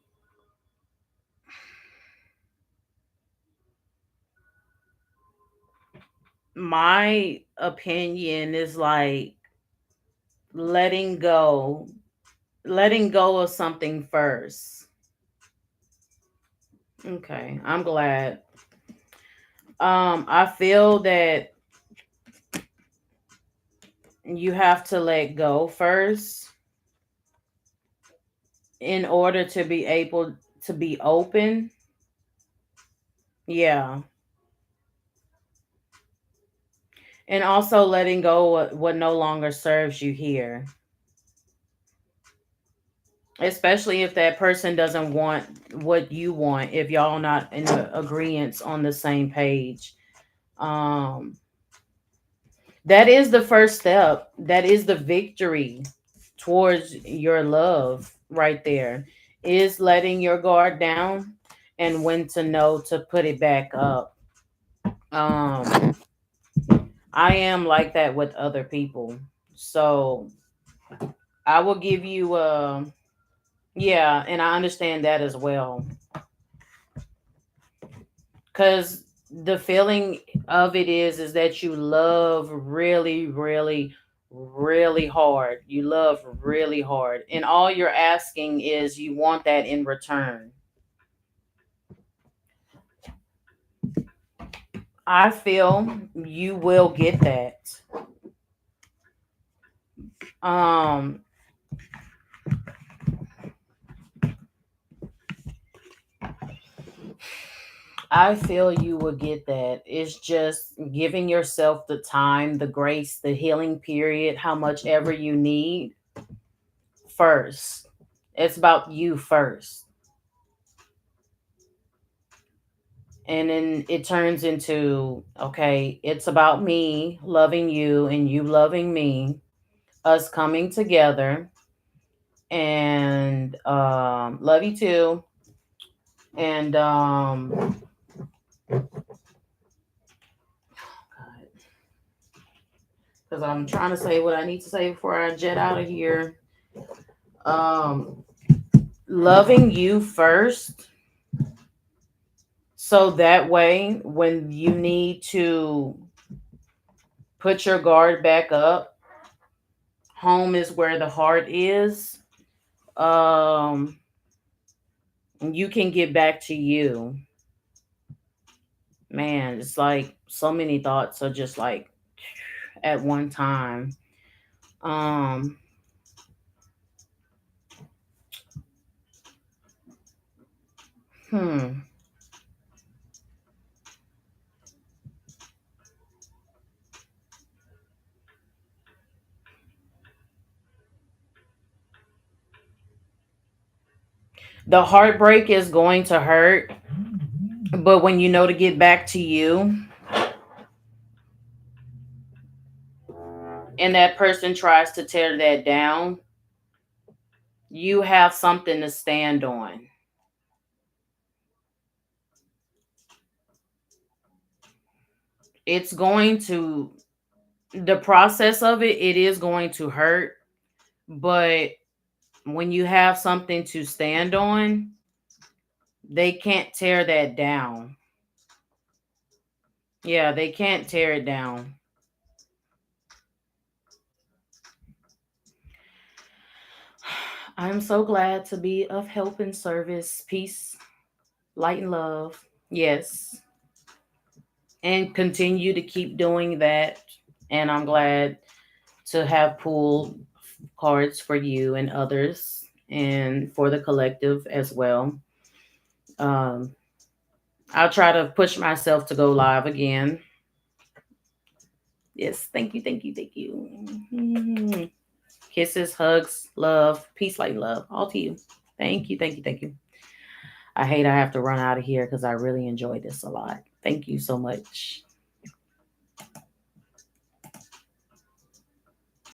my opinion is like letting go, letting go of something first. Okay, I'm glad. I feel that you have to let go first in order to be able to be open. Yeah. And also letting go what no longer serves you here. Especially if that person doesn't want what you want, if y'all not in agreement on the same page. Um that is the first step. That is the victory towards your love right there. Is letting your guard down and when to know to put it back up. Um I am like that with other people. So I will give you yeah, and I understand that as well. Cuz the feeling of it is that you love really really hard. You love really hard. And all you're asking is you want that in return. I feel you will get that. Um I feel you will get that. It's just giving yourself the time, the grace, the healing period, how much ever you need first. It's about you first. And then it turns into, okay, it's about me loving you and you loving me, us coming together and love you too. And because I'm trying to say what I need to say before I jet out of here. Um, Loving you first, so that way when you need to put your guard back up, home is where the heart is. Um, you can get back to you. Man, it's like so many thoughts are just like at one time. Um, hmm. The heartbreak is going to hurt, but when you know to get back to you and that person tries to tear that down, you have something to stand on. It's going to, the process of it, it is going to hurt, but when you have something to stand on, they can't tear that down. Yeah, they can't tear it down. I'm so glad to be of help and service, peace, light, and love. Yes. And continue to keep doing that. And I'm glad to have pulled cards for you and others. and for the collective as well. Um, I'll try to push myself to go live again. Yes, thank you, thank you, thank you. Mhm. Kisses, hugs, love, peace, light, love, all to you. Thank you, thank you, thank you. I hate I have to run out of here because I really enjoyed this a lot. Thank you so much.